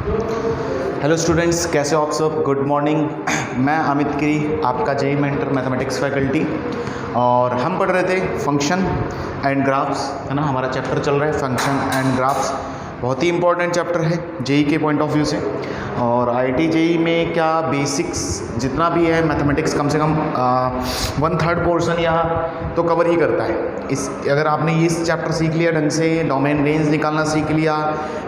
Hello students, कैसे हो आप सब? Good morning. मैं अमित गिरी, आपका जेई मेंटर मैथमेटिक्स फैकल्टी, और हम पढ़ रहे थे फंक्शन एंड ग्राफ्स, है ना। हमारा चैप्टर चल रहा है फंक्शन एंड ग्राफ्स। बहुत ही इंपॉर्टेंट चैप्टर है जेई के पॉइंट ऑफ व्यू से। और आईआईटी जेई में क्या बेसिक्स जितना भी है मैथमेटिक्स, कम से कम 1/3 पोर्शन यहाँ तो कवर ही करता है। इस अगर आपने ये चैप्टर सीख लिया ढंग से, डोमेन रेंज निकालना सीख लिया,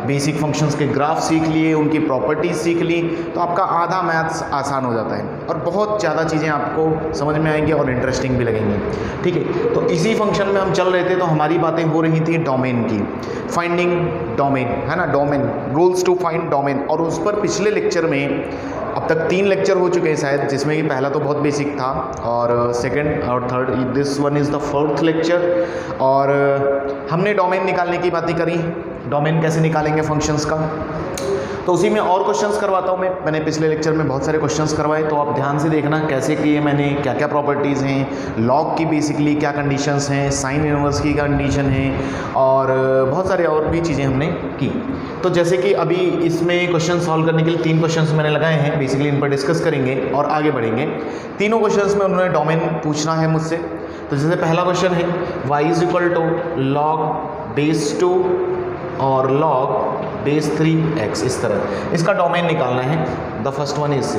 बेसिक फंक्शंस के ग्राफ सीख लिए, उनकी प्रॉपर्टीज सीख ली, तो आपका आधा मैथ्स आसान हो जाता है और बहुत ज़्यादा चीज़ें आपको समझ में आएंगी और इंटरेस्टिंग भी लगेंगी। ठीक है, तो इसी फंक्शन में हम चल रहे थे, तो हमारी बातें हो रही थी डोमेन की, फाइंडिंग डोमेन, है ना, domain, rules to find domain. और उस पर पिछले लेक्चर में अब तक 3 लेक्चर हो चुके हैं शायद, जिसमें कि पहला तो बहुत बेसिक था और सेकंड और third, this one is the 4th lecture. और हमने डोमेन निकालने की बातें करी, डोमेन कैसे निकालेंगे फंक्शंस का। तो उसी में और क्वेश्चंस करवाता हूँ मैंने पिछले लेक्चर में बहुत सारे क्वेश्चंस करवाए, तो आप ध्यान से देखना कैसे किए मैंने, क्या क्या प्रॉपर्टीज़ हैं, लॉग की बेसिकली क्या कंडीशंस हैं, साइन इनवर्स की कंडीशन है, और बहुत सारे और भी चीज़ें हमने की। तो जैसे कि अभी इसमें क्वेश्चन सॉल्व करने के लिए 3 क्वेश्चंस मैंने लगाए हैं, बेसिकली इन पर डिस्कस करेंगे और आगे बढ़ेंगे। तीनों क्वेश्चंस में उन्होंने डोमेन पूछना है मुझसे। तो जैसे पहला क्वेश्चन है y = log base 2 और log base 3x, इस तरह इसका डोमेन निकालना है। The first one is.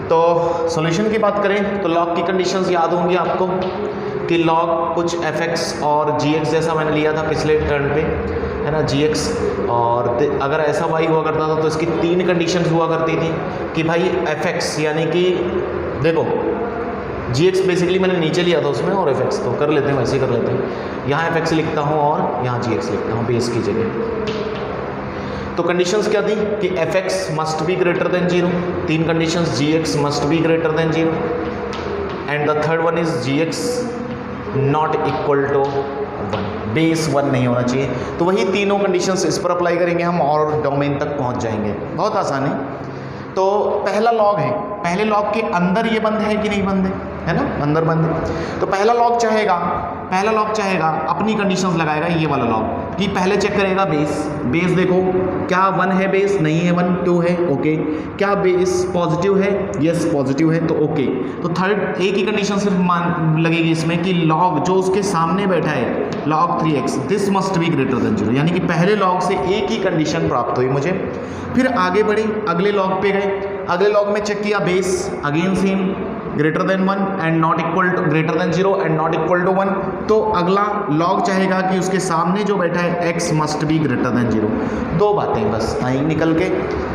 तो सॉल्यूशन की बात करें तो लॉग की कंडीशंस याद होंगी आपको कि लॉग कुछ fx और gx जैसा मैंने लिया था पिछले टर्न पे, है ना, gx। और अगर ऐसा y हुआ करता था तो इसकी 3 कंडीशंस हुआ करती थी कि भाई fx, यानी कि देखो gx बेसिकली मैंने नीचे लिया था उसमें, और fx तो कर लेते हैं, वैसे ही कर लेते हैं। यहाँ fx लिखता हूँ और यहाँ gx लिखता हूँ बेस की जगह। तो कंडीशंस क्या थी कि fx must be greater than 0, 3 conditions, gx must be greater than 0, and the third one is gx not equal to 1, base 1 नहीं होना चाहिए। तो वही तीनों कंडीशंस इस पर अप्लाई करेंगे हम और डोमेन तक पहुँच जाएंगे। बहुत आसान है। तो पहला लॉग है, पहले लॉग के अंदर ये बंद है कि नहीं बंद है ना, अंदर बंद है। तो पहला लॉग चाहेगा अपनी कंडीशंस लगाएगा, ये वाला लॉग कि पहले चेक करेगा बेस देखो क्या 1 है, बेस नहीं है 1, 2 है, ओके। क्या बेस पॉजिटिव है, यस पॉजिटिव है, तो ओके। तो थर्ड एक ही कंडीशन सिर्फ लगेगी इसमें कि लॉग जो उसके सामने बैठा है log 3x, this must be greater than 0, यानी कि पहले लॉग से एक ही कंडीशन प्राप्त हुई मुझे। फिर आगे बढ़े, अगले लॉग पे गए, अगले लॉग में चेक किया base, again same greater than 1 and not equal to, greater than 0 and not equal to 1। तो अगला लॉग चाहेगा कि उसके सामने जो बैठा है x must be greater than 0। 2 बातें बस आई निकल के,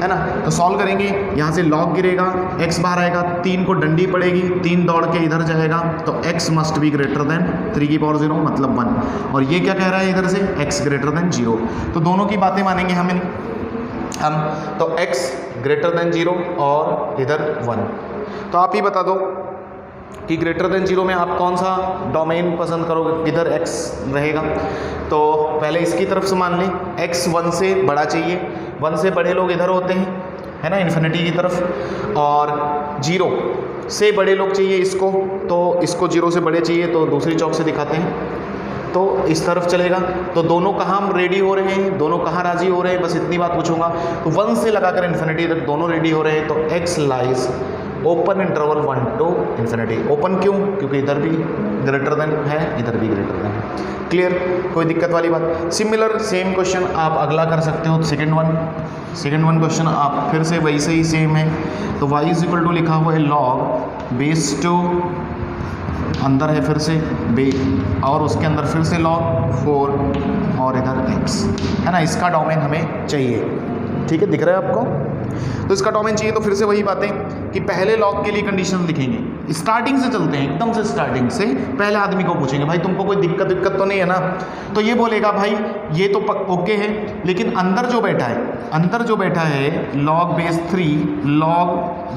है ना। तो सॉल्व करेंगे, यहाँ से लॉग गिरेगा, x बाहर आएगा, 3 को डंडी पड़ेगी, 3 दौड़ के इधर जाएगा, तो x must be greater then 3⁴ मतलब 1। और ये क्या कह रहा है इधर से, x ग्रेटर देन 0। तो दोनों की बातें मानेंगे हम तो x ग्रेटर देन 0 और इधर 1। तो आप ही बता दो कि ग्रेटर देन 0 में आप कौन सा डोमेन पसंद करोगे, किधर x रहेगा। तो पहले इसकी तरफ से मान लें x 1 से बड़ा चाहिए, 1 से बड़े लोग इधर होते हैं, है ना, इन्फिनिटी की तरफ, और 0 से बड़े लोग चाहिए इसको, तो इसको 0 से बड़े चाहिए, तो दूसरी चौक से दिखाते हैं, तो इस तरफ चलेगा। तो दोनों कहाँ रेडी हो रहे हैं, दोनों कहाँ राजी हो रहे हैं, बस इतनी बात पूछूंगा। तो 1 से लगाकर इन्फिनिटी तक दोनों रेडी हो रहे हैं, तो x lies open interval 1 to infinity. Open क्यों, क्योंकि इधर भी ग्रेटर देन है, इधर भी ग्रेटर देन है। क्लियर, कोई दिक्कत वाली बात। सिमिलर सेम क्वेश्चन आप अगला कर सकते हो, सेकंड वन क्वेश्चन आप फिर से वैसे ही सेम है। तो y = लिखा हुआ है log base 2, अंदर है फिर से और उसके अंदर फिर से log 4 और इधर x, है ना। इसका डोमेन हमें चाहिए, ठीक है, दिख रहा है आपको। तो इसका डोमेन चाहिए, तो फिर से वही बातें कि पहले लॉग के लिए कंडीशन लिखेंगे। स्टार्टिंग से चलते हैं, एकदम से स्टार्टिंग से पहले आदमी को पूछेंगे भाई तुमको कोई दिक्कत तो नहीं है ना। तो ये बोलेगा भाई ये तो ओके है, लेकिन अंदर जो बैठा है log base 3 log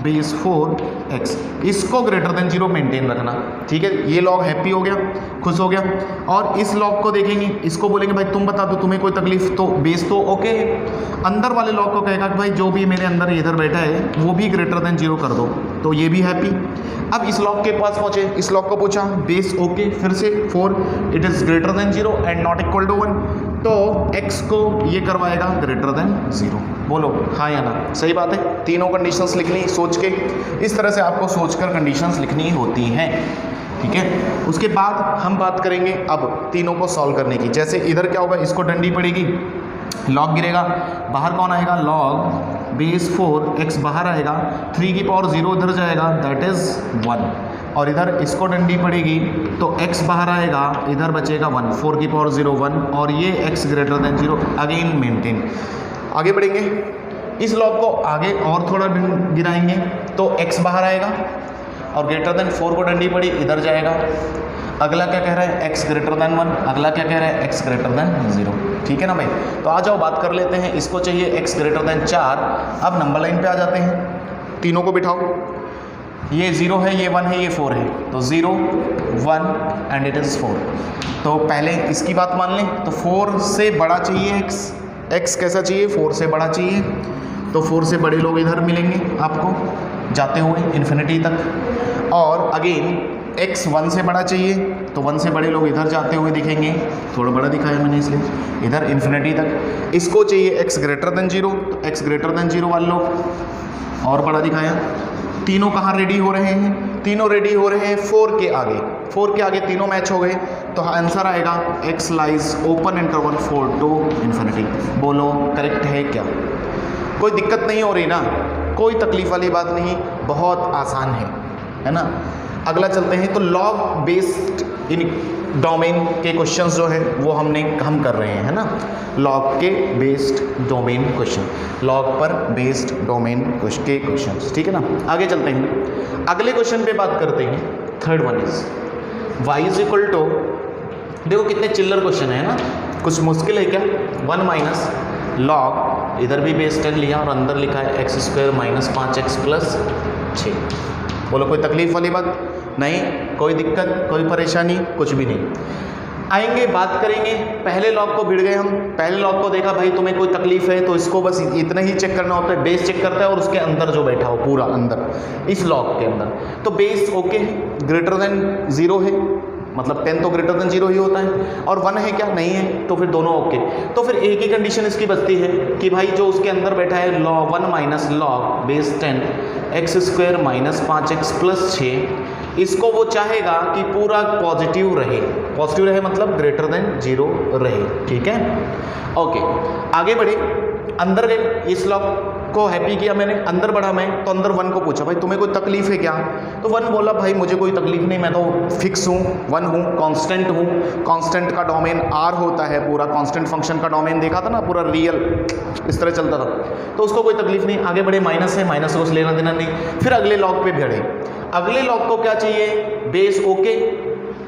base 4x, इसको ग्रेटर देन 0 मेंटेन रखना, ठीक है। ये लॉग हैप्पी हो गया, खुश हो गया। और इस लॉग को देखेंगे, इसको बोलेंगे भाई तुम बता दो तुम्हें कोई तकलीफ, तो बेस तो ओके है। अंदर वाले लॉग को कहेगा कि भाई जो भी मेरे अंदर इधर बैठा है वो भी ग्रेटर देन 0 कर दो, तो ये भी हैप्पी। अब इस लॉग के पास पहुंचे, इस लॉग को पूछा बेस ओके, फिर से 4 it is greater than 0 and not equal to 1, तो x को ये करवाएगा ग्रेटर देन 0। बोलो हाँ या ना, सही बात है। तीनों कंडीशंस लिखनी सोच के, इस तरह से आपको सोचकर कंडीशंस लिखनी होती हैं, ठीक है। उसके बाद हम बात करेंगे अब तीनों को सॉल्व करने की। जैसे इधर क्या होगा, इसको डंडी पड़ेगी, लॉग गिरेगा, बाहर कौन आएगा, लॉग बेस 4 x बाहर आएगा, 3 की पावर 0 इधर जाएगा, दैट इज़ 1। और इधर इसको डंडी पड़ेगी तो x बाहर आएगा, इधर बचेगा 1, 4 की पावर 0 1, और ये x greater than 0 again maintain. आगे बढ़ेंगे, इस लॉग को आगे और थोड़ा गिराएंगे तो x बाहर आएगा और ग्रेटर देन 4 को डंडी पड़ी, इधर जाएगा। अगला क्या कह रहा है, x ग्रेटर देन 1, अगला क्या कह रहा है, x ग्रेटर देन 0, ठीक है ना भाई। तो आ जाओ बात कर लेते हैं, इसको चाहिए x ग्रेटर देन 4। अब नंबर लाइन पे आ जाते हैं, तीनों को बिठाओ, ये 0 है, ये 1 है, ये 4 है, तो 0 1 एंड इट इज़ 4। तो पहले इसकी बात मान लें, तो 4 से बड़ा चाहिए x कैसा चाहिए, 4 से बड़ा चाहिए, तो 4 से बड़े लोग इधर मिलेंगे आपको जाते हुए इन्फिनिटी तक। और अगेन x 1 से बड़ा चाहिए, तो 1 से बड़े लोग इधर जाते हुए दिखेंगे, थोड़ा बड़ा दिखाया मैंने इसलिए, इधर इन्फिनिटी तक। इसको चाहिए x ग्रेटर देन 0, तो x ग्रेटर देन 0 वाले लोग और बड़ा दिखाया। तीनों कहाँ रेडी हो रहे हैं, तीनों रेडी हो रहे हैं 4 के आगे, 4 के आगे तीनों मैच हो गए, तो आंसर आएगा x lies open interval 4 to infinity. बोलो करेक्ट है क्या, कोई दिक्कत नहीं हो रही ना, कोई तकलीफ वाली बात नहीं, बहुत आसान है ना। अगला चलते हैं, तो लॉग बेस्ड इन डोमेन के क्वेश्चंस जो है वो हम कर रहे हैं, है ना, लॉग के बेस्ड डोमेन क्वेश्चन, लॉग पर बेस्ड डोमेन के क्वेश्चंस, ठीक है ना। आगे चलते हैं, अगले क्वेश्चन पे बात करते हैं। Third one is y is equal to, देखो कितने चिल्लर क्वेश्चन है ना, कुछ मुश्किल है क्या, 1 माइनस लॉग, इधर भी बेस 10 लिया और अंदर लिखा है x square minus 5x plus 6। बोलो कोई तकलीफ वाली बात नहीं, कोई दिक्कत, कोई परेशानी, कुछ भी नहीं। आएंगे बात करेंगे, पहले लॉग को भिड़ गए हम, पहले लॉग को देखा, भाई तुम्हें कोई तकलीफ है तो इसको बस इतना ही चेक करना होता है, बेस चेक करता है और उसके अंदर जो बैठा हो पूरा अंदर इस लॉग के अंदर, तो बेस ओके है, ग्रेटर देन 0 है, मतलब 10 तो ग्रेटर देन 0 ही होता है, और 1 है क्या, नहीं है, तो फिर दोनों ओके। तो फिर एक ही कंडीशन इसकी बचती है कि भाई जो उसके अंदर बैठा है log 1 minus log base 10 x square minus 5x plus 6, इसको वो चाहेगा कि पूरा पॉजिटिव रहे मतलब ग्रेटर देन 0 रहे, ठीक है, ओके। आगे बढ़े, अंदर गए, इस लॉग को हैप्पी किया मैंने, अंदर बढ़ा मैं, तो अंदर 1 को पूछा, भाई तुम्हें कोई तकलीफ है क्या, तो 1 बोला भाई मुझे कोई तकलीफ नहीं, मैं तो फिक्स हूँ, 1 हूँ, कांस्टेंट हूँ, कांस्टेंट का डोमेन R होता है, पूरा कांस्टेंट फंक्शन का डोमेन देखा था ना, पूरा रियल इस तरह चलता था, तो उसको कोई तकलीफ नहीं। आगे बढ़े, माइनस है, माइनस को लेना देना नहीं। फिर अगले लॉग पे बढ़े, अगले लॉग को क्या चाहिए, बेस ओके,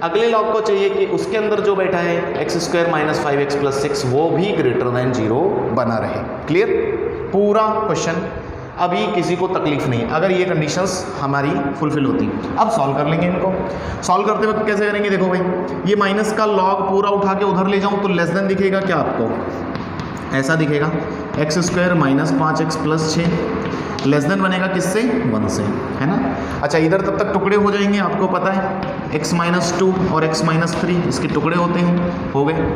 अगले लॉग को चाहिए कि उसके अंदर जो बैठा है x square minus 5x plus 6 वो भी ग्रेटर देन 0 बना रहे। क्लियर, पूरा क्वेश्चन, अभी किसी को तकलीफ नहीं अगर ये कंडीशंस हमारी फुलफिल होती। अब सॉल्व कर लेंगे इनको। सॉल्व करते वक्त कैसे करेंगे, देखो भाई, ये माइनस का लॉग पूरा उठा के उधर ले जाऊं तो लेस देन दिखेगा क्या आपको, ऐसा दिखेगा, x square minus 5x plus 6 less than बनेगा किससे, 1 से, है ना। अच्छा, इधर तब तक टुकड़े हो जाएंगे, आपको पता है x माइनस 2 और x माइनस 3 इसके टुकड़े होते हैं, हो गए।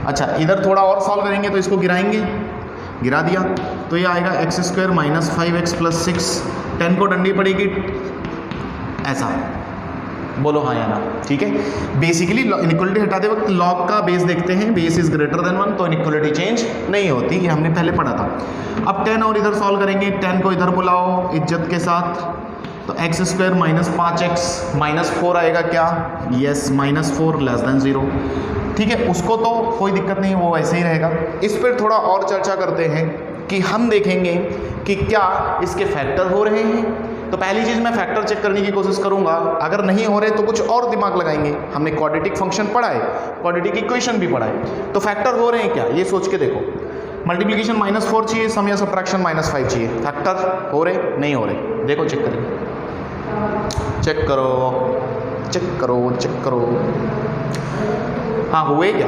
अच्छा, इधर थोड़ा और सॉल्व करेंगे तो इसको गिराएंगे, गिरा दिया तो ये आएगा x square minus 5x plus 6, 10 को डंडी पड़ेगी ऐसा, बोलो हाँ या ना, ठीक है। बेसिकली इनइक्वलिटी हटाते वक्त लॉग का बेस देखते हैं, बेस इज ग्रेटर देन 1 तो इनइक्वलिटी चेंज नहीं होती, ये हमने पहले पढ़ा था। अब 10 और इधर सॉल्व करेंगे, 10 को इधर बुलाओ इज्जत के साथ, तो x square minus 5x minus 4 आएगा क्या, यस माइनस 4 लेस देन 0, ठीक है। उसको तो कोई दिक्कत नहीं, वो वैसे ही रहेगा। इस पर थोड़ा और चर्चा करते हैं कि हम देखेंगे कि क्या इसके फैक्टर हो रहे हैं। तो पहली चीज़ मैं फैक्टर चेक करने की कोशिश करूंगा, अगर नहीं हो रहे तो कुछ और दिमाग लगाएंगे। हमने क्वाड्रेटिक फंक्शन पढ़ा है, क्वाड्रेटिक इक्वेशन भी पढ़ा है, तो फैक्टर हो रहे हैं क्या ये सोच के देखो। मल्टीप्लिकेशन -4 चाहिए, सम या सब्ट्रैक्शन -5 चाहिए, फैक्टर हो रहे नहीं हो रहे, देखो चेक करें, चेक करो चेक करो चेक करो, हाँ हुए क्या,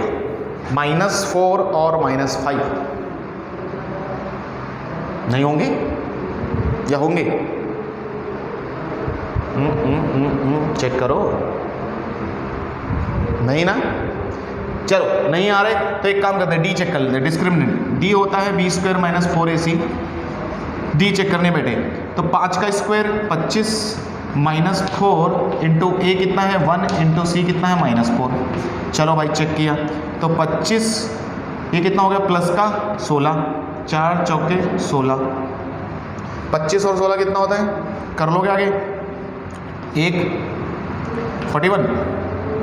-4 और -5 नहीं होंगे या होंगे, चेक करो, नहीं ना, चलो नहीं आ रहे तो एक काम करते हैं, डी चेक कर लेते हैं। डिस्क्रिमिनेंट डी होता है B square minus 4ac। D check करने बैठे तो 5 का स्क्वायर 25 माइनस 4 इंटू ए कितना है 1 इंटू सी कितना है -4। चलो भाई चेक किया तो 25 ये कितना हो गया प्लस का 16, 4 चौके 16, 25 और 16 कितना होता है, कर लोगे आगे, 1 41,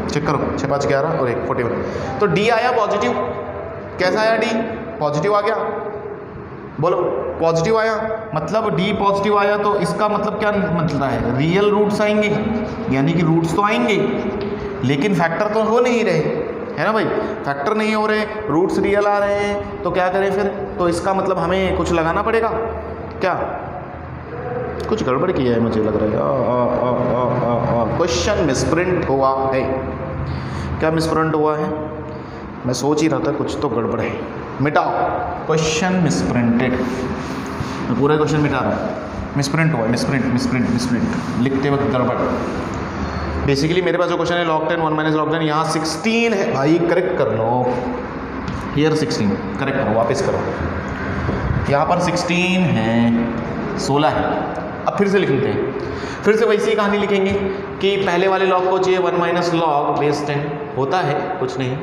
चेक करो 6 5 11 और 1 41। तो डी आया पॉजिटिव। कैसा आया डी? पॉजिटिव आ गया। बोलो पॉजिटिव आया, मतलब डी पॉजिटिव आया तो इसका मतलब क्या मतलब है, रियल रूट्स आएंगे, यानी कि रूट्स तो आएंगे लेकिन फैक्टर तो हो नहीं रहे, है ना भाई, फैक्टर नहीं हो रहे, रूट्स रियल आ रहे हैं, तो क्या करें फिर? तो इसका मतलब हमें कुछ लगाना पड़ेगा क्या? कुछ गड़बड़ किया है मुझे लग रहा है, क्वेश्चन मिसप्रिंट हुआ है। क्या मिसप्रिंट हुआ है? मैं सोच ही रहा था कुछ तो गड़बड़ है। मिटाओ, क्वेश्चन मिसप्रिंटेड, मैं पूरा क्वेश्चन मिटा रहा हूँ। मिसप्रिंट हुआ, मिसप्रिंट लिखते वक्त गड़बड़। बेसिकली मेरे पास जो क्वेश्चन है log 10 1 माइनस log 10, यहाँ 16 है भाई, करेक्ट कर लो। हियर 16 करेक्ट करो, वापस करो, यहाँ पर 16 है, 16 है। अब फिर से लिख लेते हैं, फिर से वैसी कहानी लिखेंगे कि पहले वाले log को चाहिए 1 माइनस log बेस 10। होता है कुछ नहीं,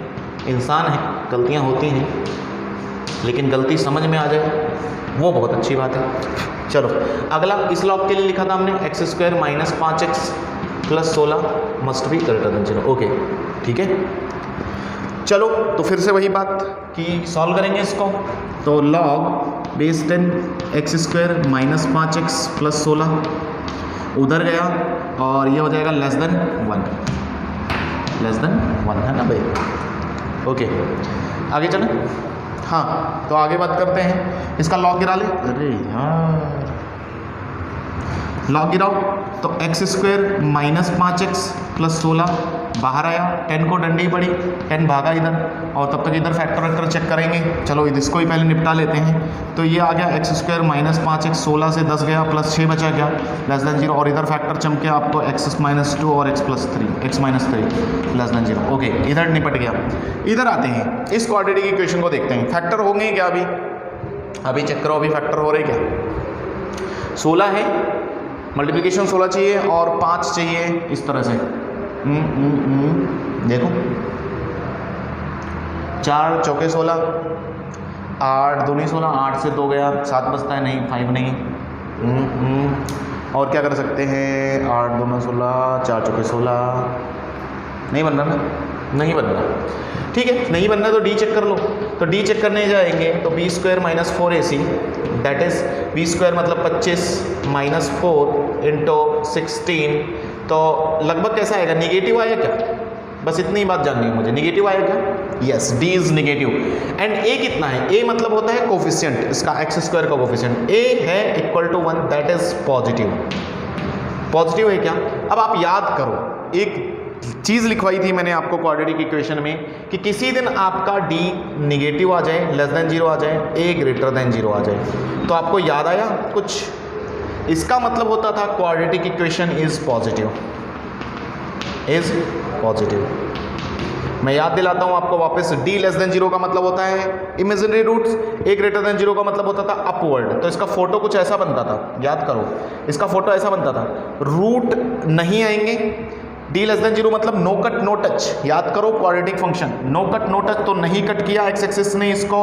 इंसान है, गलतियाँ होती हैं, लेकिन गलती समझ में आ जाए वो बहुत अच्छी बात है। चलो अगला, इस log के लिए लिखा था हमने x square minus 5x plus 16 must be greater than 0। Okay ठीक है, चलो तो फिर से वही बात कि सॉल्व करेंगे इसको। तो log base 10 x square minus 5x plus 16 उधर गया और ये हो जाएगा लेस देन 1 है ना भाई। ओके आगे चलें। हाँ तो आगे बात करते हैं, इसका log गिरा ले। अरे यार log गिराओ तो x square minus 5x plus 16 बाहर आया, 10 को डंडी पड़ी, 10 भागा इधर, और तब तक इधर फैक्टर वैक्टर चेक करेंगे। चलो इसको ही पहले निपटा लेते हैं। तो ये आ गया एक्स स्क्वायर माइनस 5x, 16 से 10 गया प्लस 6 बचा गया लेस देन 0, और इधर फैक्टर चमके आप तो x माइनस 2 और x plus 3 x minus 3 less than 0। Okay इधर निपट गया। इधर आते हैं, इस क्वाड्रेटिक इक्वेशन को देखते हैं, फैक्टर होंगे क्या? अभी चेक करो, अभी फैक्टर हो रहे क्या? 16 है, मल्टीप्लिकेशन 16 चाहिए और 5 चाहिए इस तरह से। देखो 4 चौके 16, 8 दूनी 16, 8 से 2 गया, 7 बचता है, नहीं 5 नहीं। और क्या कर सकते हैं, 8 दूना 16, 4 चौके 16, नहीं बन रहा ना, नहीं बन रहा, ठीक है नहीं बन रहा तो डी चेक कर लो। तो डी चेक करने जाएंगे तो B square minus 4ac that is B square मतलब 25 माइनस 4 इंटू 16, तो लगभग कैसा आएगा, निगेटिव आया क्या? बस इतनी बात जाननी है मुझे, निगेटिव आया क्या? Yes D is negative. And A कितना है? ए मतलब होता है कोफिशिएंट, इसका एक्स स्क्वायर का कोफिशिएंट। ए है equal to 1 that is positive. Positive है क्या? अब आप याद करो, एक चीज़ लिखवाई थी मैंने आपको क्वाड्रेटिक इक्वेशन में कि किसी दिन आपका डी निगेटिव आ जाए, लेस देन 0 आ जाए, ए ग्रेटर देन 0 आ जाए, तो आपको याद आया कुछ? इसका मतलब होता था क्वाड्रेटिक इक्वेशन इज पॉजिटिव, मैं याद दिलाता हूं आपको वापस। डी लेस देन 0 का मतलब होता है इमेजिनरी रूट्स, ए ग्रेटर देन 0 का मतलब होता था अपवर्ड। तो इसका फोटो कुछ ऐसा बनता था, याद करो, इसका फोटो ऐसा बनता था, रूट नहीं आएंगे, डी लेस देन 0 मतलब नो कट नो टच, याद करो quadratic function, no cut no touch, तो नहीं कट किया एक्स एक्सिस ने इसको,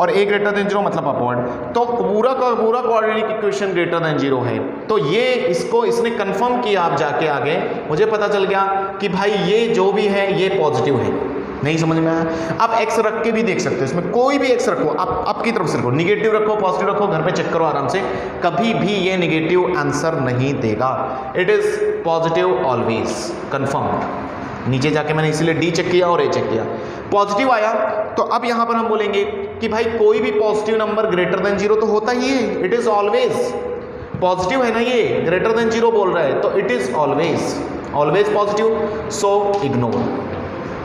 और ए ग्रेटर देन 0 मतलब अपवर्ड, तो पूरा का पूरा क्वाड्रेटिक इक्वेशन ग्रेटर देन 0 है। तो ये इसने कंफर्म किया, आप जाके आगे मुझे पता चल गया कि भाई ये जो भी है ये पॉजिटिव है। नहीं समझ में आया? आप एक्स रख के भी देख सकते हो, इसमें कोई भी एक्स रखो, आप आपकी तरफ से रखो, निगेटिव रखो पॉजिटिव रखो, घर पे चेक करो आराम से, कभी भी ये निगेटिव आंसर नहीं देगा। It is positive always, confirm. नीचे जाके मैंने इसीलिए डी चेक किया और ए चेक किया, पॉजिटिव आया। तो अब यहां पर हम बोलेंगे कि भाई कोई भी पॉजिटिव नंबर ग्रेटर देन 0 तो होता ही है, इट इज ऑलवेज पॉजिटिव है ना, ये ग्रेटर देन 0 बोल रहा है तो it is always positive, so ignore.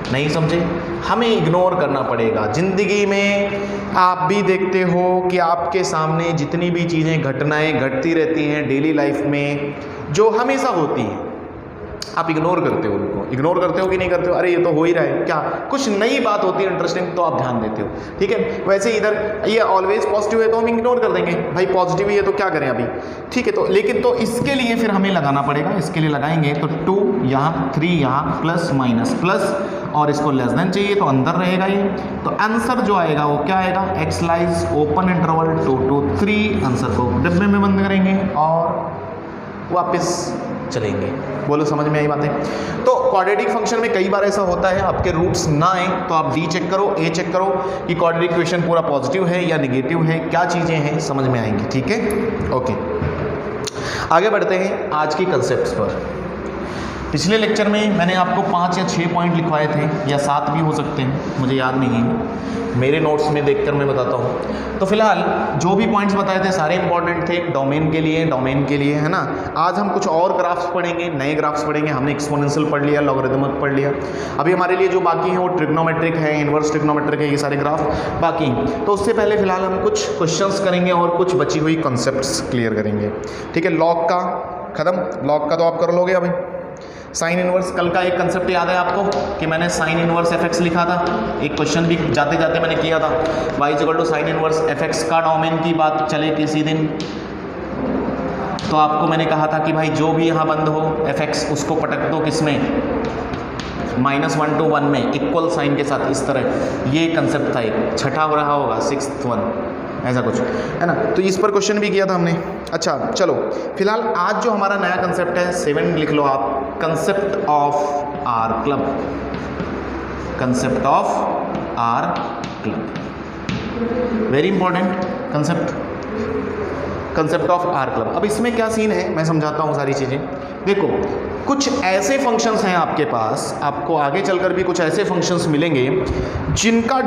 नहीं समझे? हमें इग्नोर करना पड़ेगा। ज़िंदगी में आप भी देखते हो कि आपके सामने जितनी भी चीज़ें घटनाएं घटती रहती हैं डेली लाइफ में, जो हमेशा होती हैं, आप इग्नोर करते हो उनको, इग्नोर करते हो कि नहीं करते हो, अरे ये तो हो ही रहा है, क्या कुछ नई बात होती है इंटरेस्टिंग तो आप ध्यान देते हो, ठीक है। वैसे इधर ये ऑलवेज पॉजिटिव है तो हम इग्नोर कर देंगे, भाई पॉजिटिव ही है तो क्या करें अभी, ठीक है। तो लेकिन तो इसके लिए फिर हमें लगाना पड़ेगा, इसके लिए लगाएंगे तो 2 यहाँ 3 यहाँ प्लस माइनस प्लस, और इसको लेस देन चाहिए तो अंदर रहेगा ये, तो आंसर जो आएगा वो क्या आएगा, x lies open interval 2 to 3, answer को डब्बे में बंद करेंगे और वापस चलेंगे। बोलो समझ में आई बातें। तो क्वाड्रेटिक फंक्शन में कई बार ऐसा होता है आपके रूट्स ना आए तो आप डी चेक करो, ए चेक करो कि क्वाड्रेटिक इक्वेशन पूरा पॉजिटिव है या नेगेटिव है, क्या चीज़ें हैं समझ में आएंगी, ठीक है। ओके, आगे बढ़ते हैं आज की कंसेप्ट्स पर। पिछले लेक्चर में मैंने आपको 5 या 6 पॉइंट लिखवाए थे, या 7 भी हो सकते हैं, मुझे याद नहीं है, मेरे नोट्स में देखकर मैं बताता हूँ। तो फिलहाल जो भी पॉइंट्स बताए थे सारे इंपॉर्टेंट थे डोमेन के लिए, है ना। आज हम कुछ और ग्राफ्स पढ़ेंगे, नए ग्राफ्स पढ़ेंगे। हमने एक्सपोनेंशियल पढ़ लिया, लॉगरिथमिक पढ़ लिया, अभी हमारे लिए जो बाकी हैं वो ट्रिग्नोमेट्रिक है, इन्वर्स ट्रिग्नोमेट्रिक है, ये सारे ग्राफ बाकी। तो उससे पहले फिलहाल हम कुछ क्वेश्चंस करेंगे और कुछ बची हुई कॉन्सेप्ट्स क्लियर करेंगे, ठीक है। लॉग का खत्म, लॉग का तो आप कर लोगे अभी। साइन इनवर्स, कल का एक कंसेप्ट याद है आपको कि मैंने साइन इनवर्स एफ लिखा था, एक क्वेश्चन भी जाते जाते मैंने किया था, y equal to sine inverse F का डोमेन की बात चले किसी दिन, तो आपको मैंने कहा था कि भाई जो भी यहाँ बंद हो एफ उसको पटक दो किसमें, -1 to 1 में इक्वल साइन के साथ, इस तरह। ये कंसेप्ट था, एक छठा हो रहा होगा, 6th one ऐसा कुछ, है ना। तो इस पर क्वेश्चन भी किया था हमने। अच्छा चलो, फिलहाल आज जो हमारा नया कंसेप्ट है 7 लिख लो आप, concept of R club, concept of R club, very important concept, concept of R club. अब इसमें क्या सीन है मैं समझाता हूँ सारी चीज़ें। देखो कुछ ऐसे फंक्शंस हैं आपके पास, आपको आगे चलकर भी कुछ ऐसे फंक्शंस मिलेंगे जिनका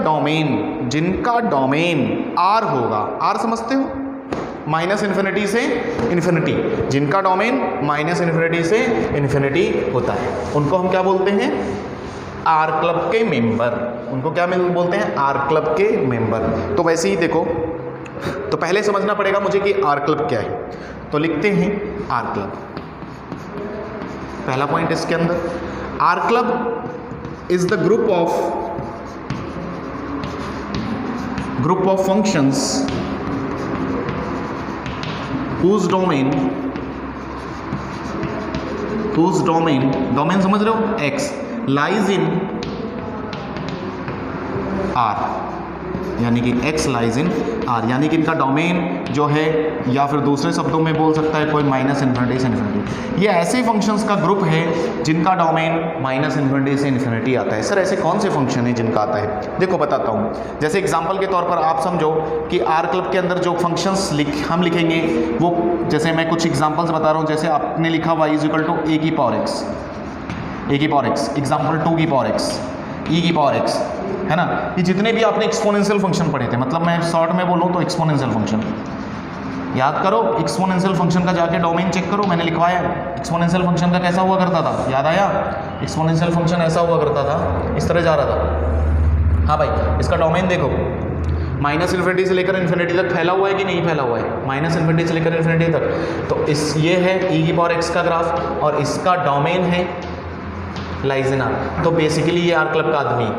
डोमेन आर होगा। आर समझते हो, -∞ से इन्फिनिटी, जिनका डोमेन -∞ से इन्फिनिटी होता है उनको हम क्या बोलते हैं, आर क्लब के मेंबर। उनको क्या बोलते हैं, आर क्लब के मेंबर। तो वैसे ही देखो, तो पहले समझना पड़ेगा मुझे कि आर क्लब क्या है, तो लिखते हैं आर क्लब। पहला पॉइंट इसके अंदर, R club is the group of functions whose domain समझ रहे हो, x lies in R, यानी कि x लाइज इन R, यानी कि इनका डोमेन जो है, या फिर दूसरे शब्दों में बोल सकता है कोई -∞ से इन्फिनिटी। ये ऐसे फंक्शंस का ग्रुप है जिनका डोमेन -∞ से इन्फिनिटी आता है। सर ऐसे कौन से फंक्शन है जिनका आता है, देखो बताता हूँ। जैसे एग्जांपल के तौर पर आप समझो कि आर क्लब के अंदर जो फंक्शंस हम लिखेंगे वो, जैसे मैं कुछ एग्जाम्पल्स बता रहा हूँ, जैसे आपने लिखा y इक्वल टू a की पावर x, एग्जाम्पल 2 की पावर x, e की पावर x, है ना। ये जितने भी आपने एक्सपोनेंशियल फंक्शन पढ़े थे, मतलब मैं शॉर्ट में बोलूँ तो एक्सपोनेंशियल फंक्शन याद करो। एक्सपोनेंशियल फंक्शन का जाके डोमेन चेक करो, मैंने लिखवाया एक्सपोनेंशियल फंक्शन का कैसा हुआ करता था, याद आया। एक्सपोनेंशियल फंक्शन ऐसा हुआ करता था, इस तरह जा रहा था। हाँ भाई, इसका डोमेन देखो, -∞ से लेकर इन्फिनिटी तक फैला हुआ है कि नहीं फैला हुआ है, -∞ से लेकर इन्फिनिटी तक। तो इस ये है e की पावर x का ग्राफ, और इसका डोमेन है लाइज इन आर। तो बेसिकली ये आर क्लब का आदमी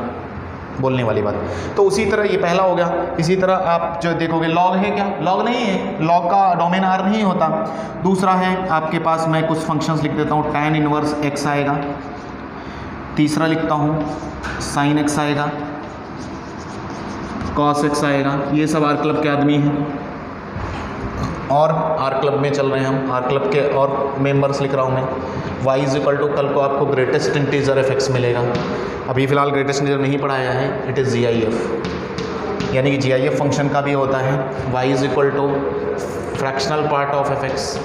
बोलने वाली बात। तो उसी तरह ये पहला हो गया। इसी तरह आप जो देखोगे, लॉग है क्या, लॉग नहीं है, लॉग का डोमेन आर नहीं होता। दूसरा है आपके पास, मैं कुछ फंक्शंस लिख देता हूँ, tan इनवर्स x आएगा। तीसरा लिखता हूँ sin x आएगा, cos x आएगा। ये सब आर क्लब के आदमी हैं, और आर क्लब में चल रहे हैं हम। आर क्लब के और मेंबर्स लिख रहा हूँ मैं। y इक्वल टू, कल को आपको ग्रेटेस्ट इंटीजर एफ एक्स मिलेगा, अभी फिलहाल ग्रेटेस्ट इंटीजर नहीं पढ़ाया है, इट इज़ GIF, यानी कि GIF फंक्शन का भी होता है। y equal to fractional part of F X,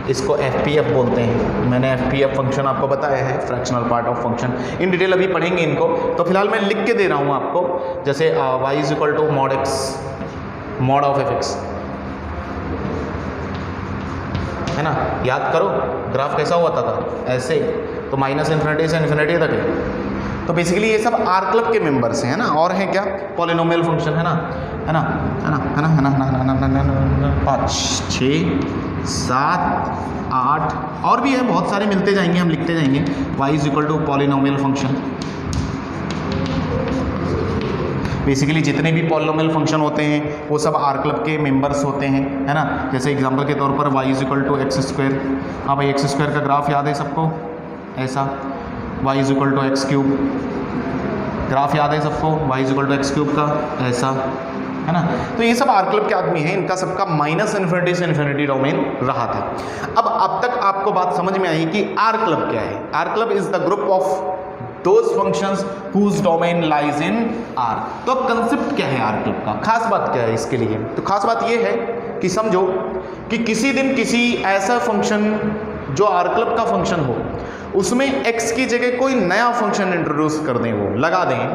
इसको FPF बोलते हैं। मैंने FPF फंक्शन आपको बताया है, fractional part of function. In detail अभी पढ़ेंगे इनको, तो फिलहाल मैं लिख के दे रहा हूँ आपको। जैसे y equal to mod x, mod of F X, है ना। याद करो ग्राफ कैसा हुआ था ऐसे, तो -∞ से इन्फिनिटी तक है। तो बेसिकली ये सब आर क्लब के मेंबर्स हैं ना। और हैं क्या, पॉलिनोमियल फंक्शन, है ना 5 6 7, 8 और भी है, बहुत सारे मिलते जाएंगे, हम लिखते जाएंगे। y is equal to polynomial function. Basically जितने भी पॉलिनोमियल फंक्शन होते हैं वो सब आर क्लब के मेंबर्स होते हैं, है ना। जैसे एग्जांपल के तौर पर y is equal to X square. हाँ भाई, एक्स स्क्वायर का ग्राफ याद है सबको, ऐसा। y is equal to X cube, graph याद है सबको, y is equal to X cube का, ऐसा, है ना। तो ये सब आर क्लब के आदमी हैं, इनका सबका माइनस इन्फिनिटी से इन्फिनिटी डोमेन रहा था। अब तक आपको बात समझ में आई कि आर क्लब क्या है। R club is the group of those functions whose domain lies in R। तो अब कंसेप्ट क्या है आर क्लब का, खास बात क्या है इसके लिए? तो खास बात ये है कि समझो कि किसी दिन किसी ऐसा फंक्शन जो आर क्लब का फंक्शन हो, उसमें x की जगह कोई नया फंक्शन इंट्रोड्यूस कर दें, वो लगा दें,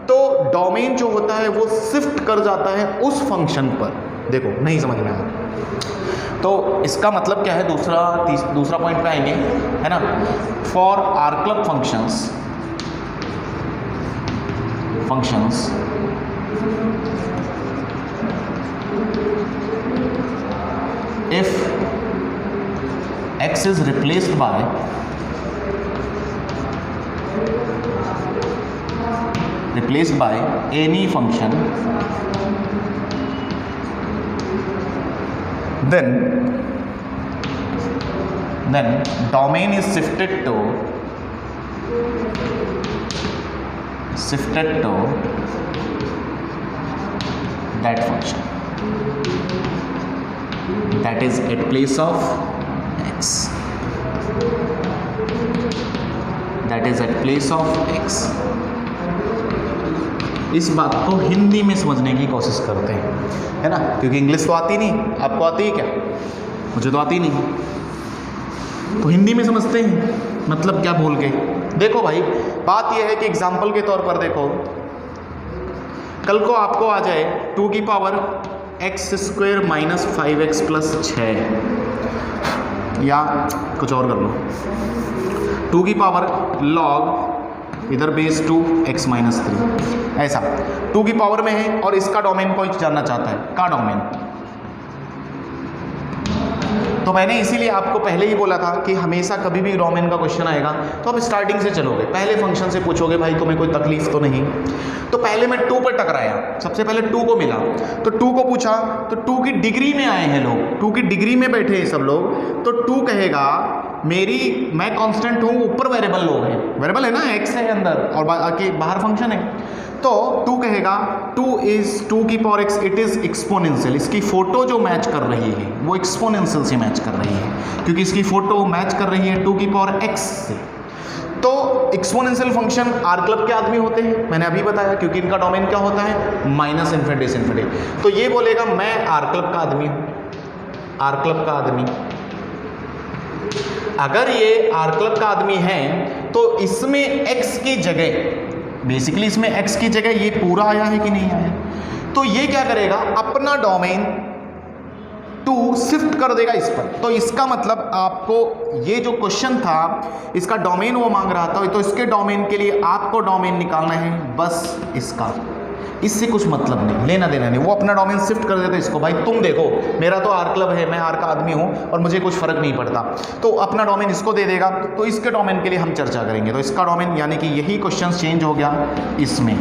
तो डोमेन जो होता है वो शिफ्ट कर जाता है उस फंक्शन पर। देखो, नहीं समझ में आया तो इसका मतलब क्या है? दूसरा पॉइंट पे आएंगे, है ना। For R club functions if x is replaced by any function, then domain is shifted to that function that is at place of x, इस बात को हिंदी में समझने की कोशिश करते हैं, है ना, क्योंकि इंग्लिश तो आती नहीं। आपको आती है क्या? मुझे तो आती नहीं। तो हिंदी में समझते हैं, मतलब क्या बोल के। देखो भाई, बात यह है कि एग्जाम्पल के तौर पर देखो, कल को आपको आ जाए 2 की power x square minus 5x plus 6, या कुछ और कर लो, 2 की पावर लॉग इधर बेस 2 x माइनस 3, ऐसा 2 की पावर में है और इसका डोमेन कोई जानना चाहता है, का डोमेन। तो मैंने इसीलिए आपको पहले ही बोला था कि हमेशा कभी भी डोमेन का क्वेश्चन आएगा तो आप स्टार्टिंग से चलोगे, पहले फंक्शन से पूछोगे भाई तुम्हें कोई तकलीफ तो नहीं। तो पहले मैं 2 पर टकराया, सबसे पहले 2 को मिला, तो 2 को पूछा, तो 2 की डिग्री में आए हैं लोग, 2 की डिग्री में बैठे हैं सब लोग। तो 2 कहेगा मैं कांस्टेंट हूँ, ऊपर वेरिएबल लोग हैं, वेरिएबल है ना, x है अंदर और बाहर फंक्शन है। तो 2 कहेगा 2 की power x, it is exponential. इसकी फोटो जो मैच कर रही है वो एक्सपोनेंशियल से मैच कर रही है, क्योंकि इसकी फोटो मैच कर रही है 2 की पावर x से। तो एक्सपोनेंशियल फंक्शन आर क्लब के आदमी होते हैं, मैंने अभी बताया, क्योंकि इनका डोमेन क्या होता है, माइनस इन्फिनिटी से इन्फिनिटी। तो ये बोलेगा मैं आर क्लब का आदमी हूँ, आर क्लब का आदमी। अगर ये आर क्लब का आदमी है तो इसमें x की जगह, बेसिकली इसमें x की जगह ये पूरा आया है कि नहीं आया, तो ये क्या करेगा, अपना डोमेन 2 शिफ्ट कर देगा इस पर। तो इसका मतलब आपको ये जो क्वेश्चन था, इसका डोमेन वो मांग रहा था, तो इसके डोमेन के लिए आपको डोमेन निकालना है बस इसका, इससे कुछ मतलब नहीं, लेना देना नहीं। वो अपना डोमेन शिफ्ट कर देता है इसको, भाई तुम देखो मेरा तो आर क्लब है, मैं आर का आदमी हूँ और मुझे कुछ फर्क नहीं पड़ता, तो अपना डोमेन इसको दे देगा। तो इसके डोमेन के लिए हम चर्चा करेंगे। तो इसका डोमेन यानी कि यही क्वेश्चन चेंज हो गया इसमें,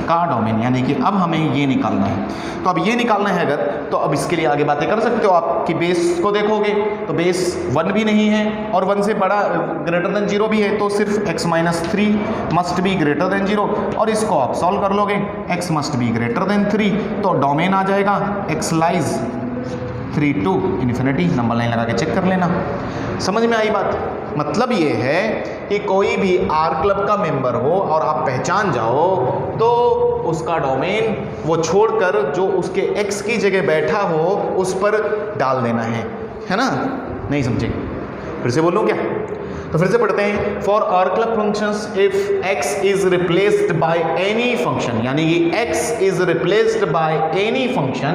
का डोमेन, यानी कि अब हमें ये निकालना है। तो अब ये निकालना है अगर, तो अब इसके लिए आगे बातें कर सकते हो आप कि बेस को देखोगे तो बेस 1 भी नहीं है और 1 से बड़ा ग्रेटर देन 0 भी है, तो सिर्फ x minus 3 must be greater than 0, और इसको आप सॉल्व कर लोगे, x must be greater then 3, तो डोमेन आ जाएगा x lies 3 to infinity. Number line लगा के चेक कर लेना। समझ में आई बात? मतलब ये है कि कोई भी आर क्लब का मेंबर हो और आप पहचान जाओ तो उसका डोमेन वो छोड़कर जो उसके x की जगह बैठा हो उस पर डाल देना है ना। नहीं समझे? फिर से बोलूं क्या? तो फिर से पढ़ते हैं। For R club functions if x is replaced by any function, यानी कि x is replaced by any function,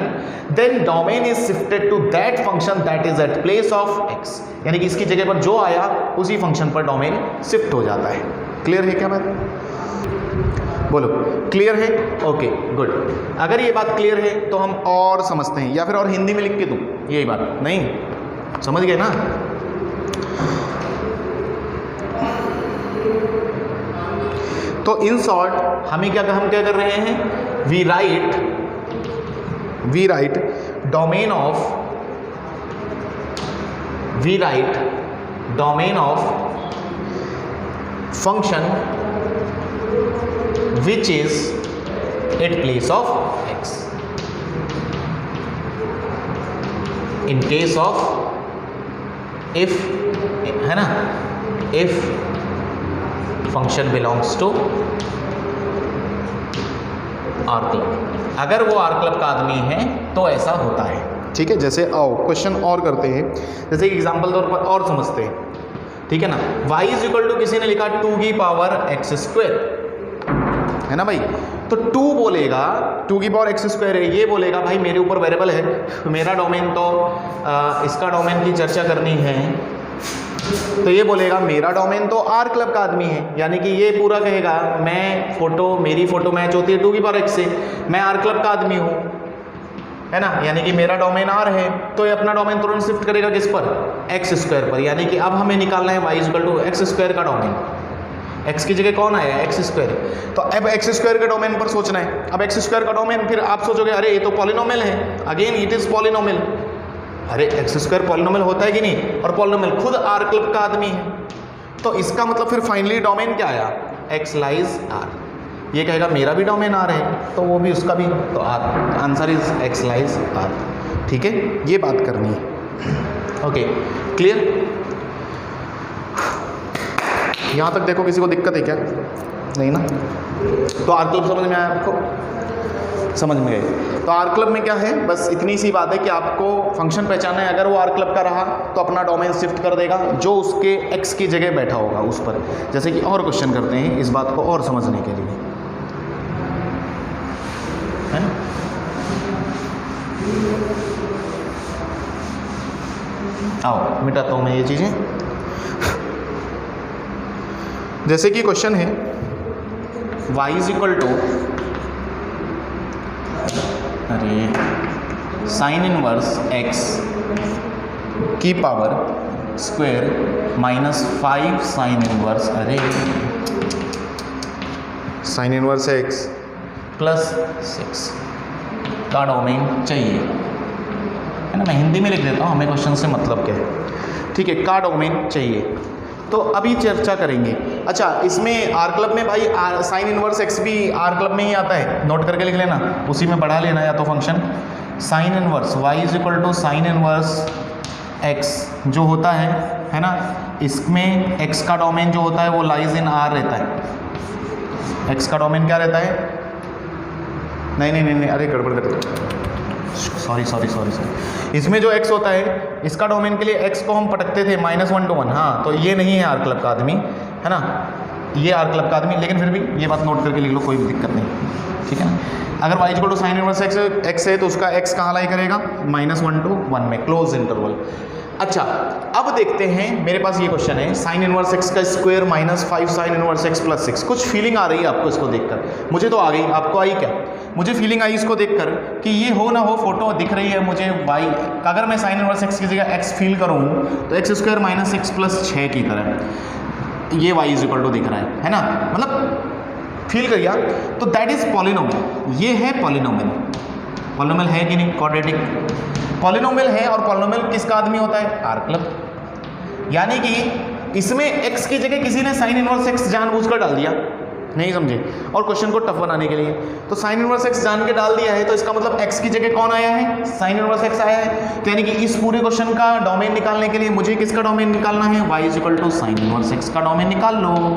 then domain is shifted to that function that is at place of x, यानी कि इसकी जगह पर जो आया उसी फंक्शन पर डोमेन शिफ्ट हो जाता है। क्लियर है क्या बात? बोलो क्लियर है? Okay good. अगर ये बात क्लियर है तो हम और समझते हैं, या फिर और हिंदी में लिख के दूं यही बात? नहीं, समझ गए ना? तो इन शॉर्ट हम क्या कर रहे हैं, we write domain of function which is at place of x in case of if, है ना, if function belongs to R club. अगर वो आर क्लब का आदमी है तो ऐसा होता है। ठीक है, जैसे आओ क्वेश्चन और करते हैं, जैसे एग्जांपल तौर पर और समझते हैं। ठीक है ना, y इज इक्वल टू किसी ने लिखा 2 की पावर x स्क्वायर, है ना भाई, तो 2 बोलेगा 2 की पावर x स्क्वायर है, ये बोलेगा भाई मेरे ऊपर वेरिएबल है, मेरा डोमेन तो इसका डोमेन की चर्चा करनी है, तो ये बोलेगा मेरा डोमेन तो आर क्लब का आदमी है, यानी कि ये पूरा कहेगा मेरी फोटो मैच होती है 2 की पावर x से, मैं आर क्लब का आदमी हूँ, है ना, यानी कि मेरा डोमेन आर है, तो ये अपना डोमेन तुरंत शिफ्ट करेगा किस पर, एक्स स्क्वायर पर। यानी कि अब हमें निकालना है y equal to X square का डोमेन, x की जगह कौन आया, एक्स स्क्वायर, तो अब एक्स स्क्वायर के डोमेन पर सोचना है। अब एक्स स्क्वायर का डोमेन, फिर आप सोचोगे अरे ये तो पॉलिनोमियल है, अगेन इट इज पॉलिनोमियल, अरे एक्स स्क्वायर पॉलिनोमियल होता है कि नहीं, और पॉलिनोमियल खुद आर क्लब का आदमी है, तो इसका मतलब फिर फाइनली डोमेन क्या आया, एक्स लाइज आर, ये कहेगा मेरा भी डोमेन आर है तो वो भी उसका भी, तो R, answer is X lies R. ठीक है, ये बात करनी है। Okay, clear? यहाँ तक देखो, किसी को दिक्कत है क्या? नहीं ना? तो आर क्लब समझ में आया आपको? समझ में गए? तो आर क्लब में क्या है, बस इतनी सी बात है कि आपको फंक्शन पहचाना है, अगर वो आर क्लब का रहा तो अपना डोमेन शिफ्ट कर देगा जो उसके एक्स की जगह बैठा होगा उस पर। जैसे कि और क्वेश्चन करते हैं इस बात को और समझने के लिए, है ना? आओ मिटाता हूँ मैं ये चीज़ें। जैसे कि क्वेश्चन है y इज इक्वल टू, अरे साइन इनवर्स x की पावर स्क्वायर -5 साइन इनवर्स, अरे साइन इनवर्स x प्लस 6 का डोमेन चाहिए, है ना। मैं हिंदी में लिख देता हूँ, हमें क्वेश्चन से मतलब क्या है। ठीक है, का डोमेन चाहिए, तो अभी चर्चा करेंगे। अच्छा, इसमें आर क्लब में भाई साइन इनवर्स एक्स भी आर क्लब में ही आता है, नोट करके लिख लेना, उसी में बढ़ा लेना, या तो function sine inverse y is equal to sine inverse x जो होता है ना, इसमें x का डोमेन जो होता है वो लाइज इन r रहता है। x का डोमेन क्या रहता है, नहीं, अरे गड़बड़ कर, सॉरी, इसमें जो x होता है इसका डोमेन के लिए x को हम पटकते थे -1 to 1, हाँ, तो ये नहीं है आर क्लब का आदमी, है ना, ये आर क्लब का आदमी, लेकिन फिर भी ये बात नोट करके लिख लो, कोई दिक्कत नहीं, ठीक है ना। अगर y equal to sine inverse x है तो उसका x कहाँ लाई करेगा, -1 to 1 में, क्लोज इंटरवल। अच्छा, अब देखते हैं, मेरे पास ये क्वेश्चन है साइन इनवर्स x का square -5 sign inverse x plus 6, कुछ फीलिंग आ रही है आपको इसको देखकर? मुझे तो आ गई, आपको आई क्या? मुझे फीलिंग आई इसको देखकर कि ये हो ना हो फोटो दिख रही है मुझे y, अगर मैं साइन इनवर्स x की जगह x फील करूँ तो x स्क्वायर -6 प्लस 6 की तरह ये y इज इक्वल टू दिख रहा है ना, मतलब फील कर गया, तो दैट इज पॉलिनोमियल, ये है पॉलिनोमियल। पॉलिनोमियल है कि नहीं, क्वाड्रेटिक पॉलिनोमियल है, और पॉलिनोमियल किसका आदमी होता है, आर क्लब। यानी कि इसमें x की जगह किसी ने साइन इनवर्स x जानबूझकर डाल दिया, नहीं समझे, और क्वेश्चन को टफ बनाने के लिए, तो साइन इनवर्स x जान के डाल दिया है, तो इसका मतलब x की जगह कौन आया है, साइन इनवर्स x आया है। तो यानी कि इस पूरे क्वेश्चन का डोमेन निकालने के लिए मुझे किसका डोमेन निकालना है, y is equal to sine inverse x का डोमेन निकाल लो,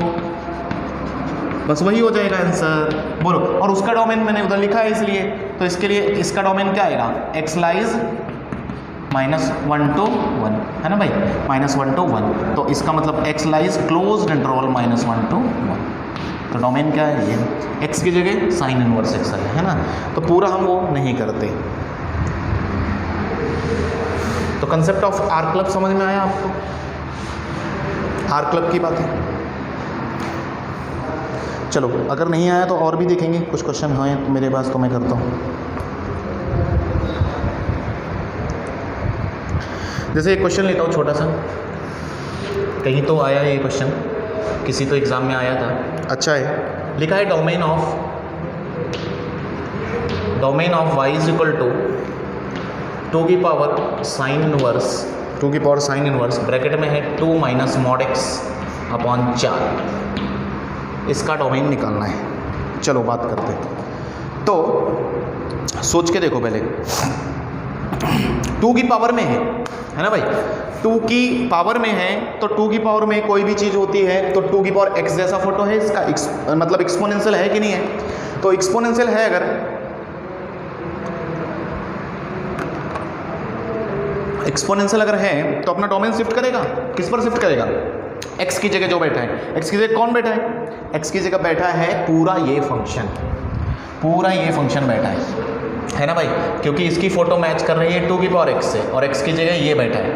बस वही हो जाएगा आंसर। बोलो, और उसका डोमेन मैंने उधर लिखा है इसलिए, तो इसके लिए इसका डोमेन क्या आएगा, x लाइज -1 to 1, है ना भाई, -1 to 1, तो इसका मतलब x lies closed interval -1 to 1, तो डोमेन क्या है, ये x की जगह साइन इनवर्स x है ना, तो पूरा हम वो नहीं करते। तो कंसेप्ट ऑफ आर क्लब समझ में आया आपको, आर क्लब की बात है। चलो, अगर नहीं आया तो और भी देखेंगे, कुछ क्वेश्चन हैं मेरे पास तो मैं करता हूँ। जैसे एक क्वेश्चन लेता हूँ छोटा सा, कहीं तो आया ये क्वेश्चन, किसी तो एग्ज़ाम में आया था। अच्छा है, लिखा है domain of y is equal to 2 की पावर साइन इनवर्स ब्रैकेट में है 2 माइनस मॉड x अपॉन 4। इसका डोमेन निकालना है। चलो बात करते हैं। तो सोच के देखो पहले, 2 की पावर में है ना भाई, 2 की पावर में है तो 2 की पावर में कोई भी चीज़ होती है तो 2 की पावर x जैसा फोटो है इसका, मतलब एक्सपोनेंशियल है कि नहीं है। तो एक्सपोनेंशियल है, अगर एक्सपोनेंशियल अगर है तो अपना डोमेन शिफ्ट करेगा, किस पर शिफ्ट करेगा, x की जगह जो बैठा है। x की जगह कौन बैठा है, x की जगह बैठा है पूरा ये फंक्शन बैठा है ना भाई, क्योंकि इसकी फोटो मैच कर रही है 2 की पावर x से और x की जगह ये बैठा है।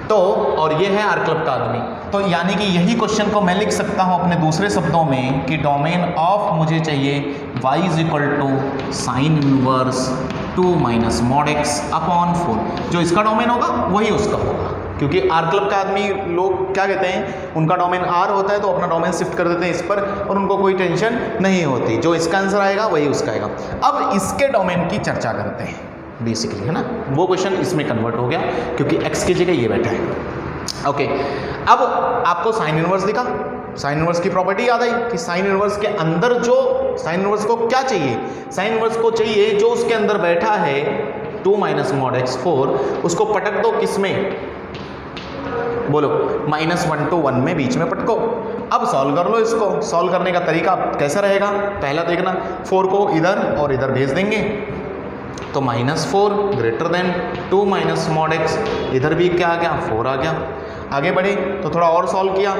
तो और ये है आर क्लब का आदमी, तो यानी कि यही क्वेश्चन को मैं लिख सकता हूँ अपने दूसरे शब्दों में कि डोमेन ऑफ मुझे चाहिए y is equal to sine inverse 2 minus mod x upon 4। जो इसका डोमेन होगा वही उसका होगा, क्योंकि आर क्लब का आदमी लोग क्या कहते हैं, उनका डोमेन आर होता है तो अपना डोमेन शिफ्ट कर देते हैं इस पर और उनको कोई टेंशन नहीं होती। जो इसका आंसर आएगा वही उसका आएगा। अब इसके डोमेन की चर्चा करते हैं बेसिकली, है ना। वो क्वेश्चन इसमें कन्वर्ट हो गया क्योंकि x की जगह ये बैठा है। ओके, अब आपको साइन इनवर्स दिखा, साइन इनवर्स की प्रॉपर्टी याद आई कि साइन इनवर्स के अंदर जो साइन इनवर्स को क्या चाहिए, साइन इनवर्स को चाहिए जो उसके अंदर बैठा है 2 माइनस मॉड x 4, उसको पटक दो किस में, बोलो -1 to 1 में बीच में पटको। अब सॉल्व कर लो इसको। सॉल्व करने का तरीका कैसा रहेगा, पहला देखना 4 को इधर और इधर भेज देंगे तो -4 greater than 2 minus mod x, इधर भी क्या आ गया 4 आ गया। आगे बढ़े तो थोड़ा और सॉल्व किया,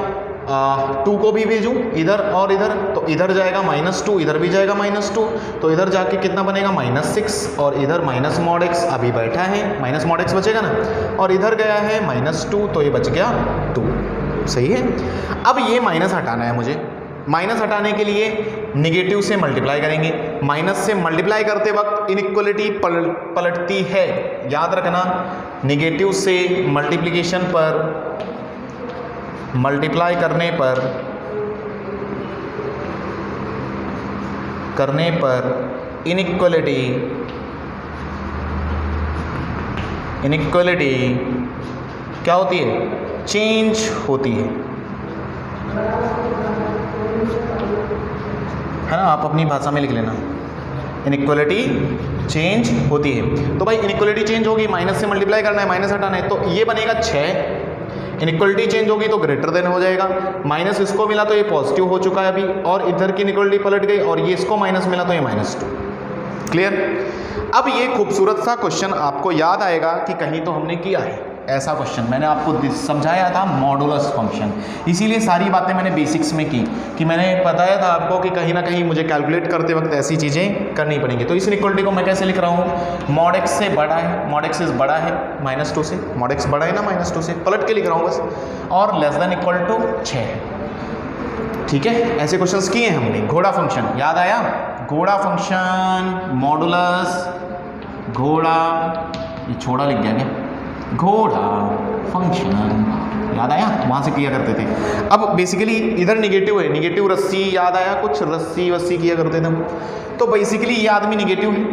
2 को भी भेजूँ इधर और इधर तो इधर जाएगा -2, इधर भी जाएगा -2, तो इधर जाके कितना बनेगा -6 और इधर माइनस मॉड x अभी बैठा है, माइनस मॉड x बचेगा ना, और इधर गया है -2 तो ये बच गया 2। सही है। अब ये माइनस हटाना है मुझे, माइनस हटाने के लिए निगेटिव से मल्टीप्लाई करेंगे। माइनस से मल्टीप्लाई करते वक्त इनइक्वलिटी पलटती है, याद रखना। निगेटिव से मल्टीप्लिकेशन पर मल्टीप्लाई करने पर इनइक्वलिटी क्या होती है, चेंज होती है ना। आप अपनी भाषा में लिख लेना, इनइक्वलिटी चेंज होती है। तो भाई इनइक्वलिटी चेंज होगी, माइनस से मल्टीप्लाई करना है, माइनस हटाना है, तो ये बनेगा 6। इनइक्वलिटी चेंज होगी तो ग्रेटर देन हो जाएगा, माइनस इसको मिला तो ये पॉजिटिव हो चुका है अभी, और इधर की इनइक्वलिटी पलट गई और ये इसको माइनस मिला तो ये -2। क्लियर। अब ये खूबसूरत सा क्वेश्चन आपको याद आएगा कि कहीं तो हमने किया है ऐसा क्वेश्चन, मैंने आपको समझाया था मॉडुलस फंक्शन। इसीलिए सारी बातें मैंने बेसिक्स में की कि मैंने बताया था आपको कि कहीं ना कहीं मुझे कैलकुलेट करते वक्त ऐसी चीज़ें करनी पड़ेंगी। तो इस इनइक्वलिटी को मैं कैसे लिख रहा हूँ, मॉड x से बड़ा है, मॉड x बड़ा है -2 से, मॉड x बड़ा है ना -2 से, पलट के लिख रहा हूँ बस, और लेस देन इक्वल टू 6। ठीक है, ऐसे क्वेश्चंस किए हमने। घोड़ा फंक्शन याद आया, घोड़ा फंक्शन, मॉडुलस, घोड़ा, ये छोड़ा लिख गया क्या, घोड़ा फंक्शन याद आया, वहाँ से किया करते थे। अब बेसिकली इधर निगेटिव है, निगेटिव रस्सी याद आया, कुछ रस्सी वस्सी किया करते थे। तो बेसिकली ये आदमी निगेटिव है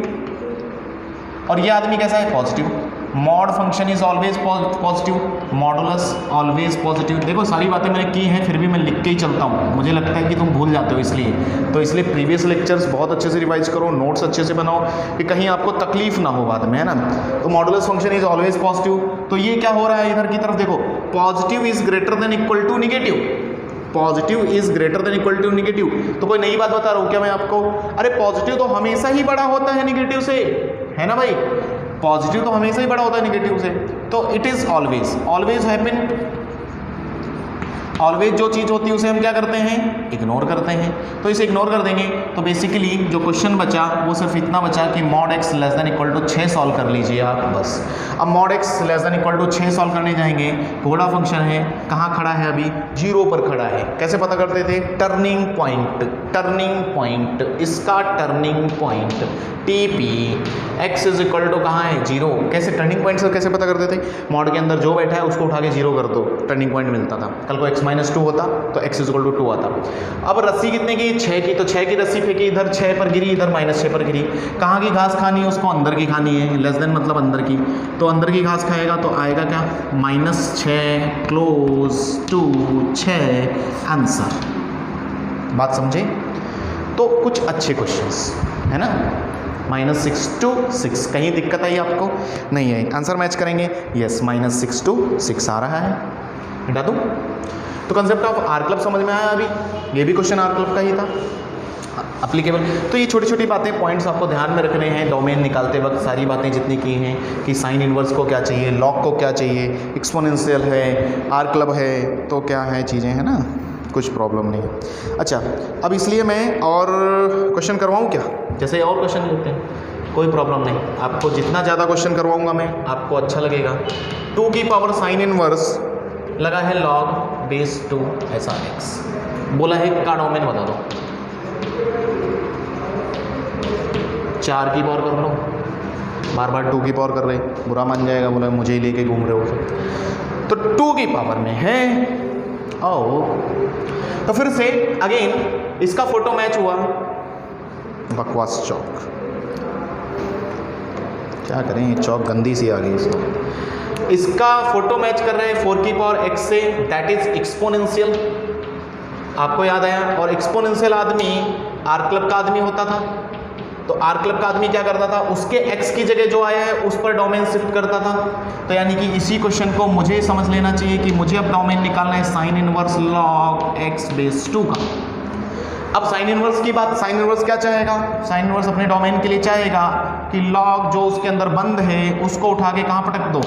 और ये आदमी कैसा है, positive. Mod function is always positive, modulus always positive. देखो सारी बातें मैंने की हैं, फिर भी मैं लिख के ही चलता हूँ, मुझे लगता है कि तुम भूल जाते हो, इसलिए प्रीवियस लेक्चर्स बहुत अच्छे से रिवाइज करो, नोट्स अच्छे से बनाओ कि कहीं आपको तकलीफ ना हो बाद में, है ना। तो modulus function is always positive. तो ये क्या हो रहा है, इधर की तरफ देखो, positive is greater than equal to negative, positive is greater than equal to negative. तो कोई नई बात बता रहा हूँ क्या मैं आपको, अरे पॉजिटिव तो हमेशा ही बड़ा होता है निगेटिव से, है ना भाई, पॉजिटिव तो हमेशा ही बड़ा होता है निगेटिव से। तो it is always happen. Always जो चीज़ होती है उसे हम क्या करते हैं, इग्नोर करते हैं। तो इसे इग्नोर कर देंगे तो बेसिकली जो क्वेश्चन बचा वो सिर्फ इतना बचा कि mod x less than equal to 6 solve कर लीजिए आप बस। अब mod x less than equal to 6 solve करने जाएंगे, घोड़ा फंक्शन है, कहाँ खड़ा है अभी, 0 पर खड़ा है। कैसे पता करते थे, टर्निंग पॉइंट, इसका turning point TP x is equal to कहाँ है, 0। कैसे टर्निंग पॉइंट से कैसे पता करते थे, मॉड के अंदर जो बैठा है उसको उठा के 0 कर दो, टर्निंग पॉइंट मिलता था। कल को x माइनस 2 होता तो x इज इक्वल टू 2 आता। अब रस्सी कितने की, 6 की, तो 6 की रस्सी फेंकी, इधर 6 पर गिरी, इधर माइनस 6 पर गिरी। कहाँ की घास खानी है उसको, अंदर की खानी है, लेस देन मतलब अंदर की, तो अंदर की घास खाएगा तो आएगा क्या, -6 क्लोज टू 6 आंसर। बात समझे? तो कुछ अच्छे क्वेश्चंस है ना, -6 to 6, कहीं दिक्कत आई आपको, नहीं आई, आंसर मैच करेंगे, यस -6 to 6 आ रहा है, हटा दूँ। तो कंसेप्ट ऑफ आर क्लब समझ में आया, अभी ये भी क्वेश्चन आर क्लब का ही था अप्लीकेबल। तो ये छोटी छोटी बातें, पॉइंट्स आपको ध्यान में रखने हैं डोमेन निकालते वक्त, सारी बातें जितनी की हैं कि साइन इनवर्स को क्या चाहिए, लॉग को क्या चाहिए, एक्सपोनेंशियल है, आर क्लब है, तो क्या है चीज़ें, है ना, कुछ प्रॉब्लम नहीं। अच्छा, अब इसलिए मैं और क्वेश्चन करवाऊँ क्या, जैसे और क्वेश्चन लेते हैं, कोई प्रॉब्लम नहीं, आपको जितना ज़्यादा क्वेश्चन करवाऊँगा मैं आपको अच्छा लगेगा। 2 की पावर साइन इनवर्स लगा है log बेस 2 ऐसा x, बोला है का डोमेन बता दो, 4 की पावर कर लो, बार बार 2 की पावर कर रहे, बुरा मान जाएगा, बोला मुझे ही लेके घूम रहे हो। तो 2 की पावर में है, ओ तो फिर से अगेन इसका फोटो मैच हुआ, बकवास चौक, क्या करें, ये चौक गंदी सी आ गई इसको। इसका फोटो मैच कर रहे हैं 4 की पावर x से, दैट इज एक्सपोनेंशियल, आपको याद आया। और एक्सपोनेंशियल आदमी आर क्लब का आदमी होता था, तो आर क्लब का आदमी क्या करता था, उसके x की जगह जो आया है उस पर डोमेन शिफ्ट करता था। तो यानी कि इसी क्वेश्चन को मुझे समझ लेना चाहिए कि मुझे अब डोमेन निकालना है sine inverse log x base 2 का। अब साइन इनवर्स की बात, साइन इनवर्स क्या चाहेगा, साइन इनवर्स अपने डोमेन के लिए चाहेगा कि log जो उसके अंदर बंद है उसको उठा के कहाँ पटक दो,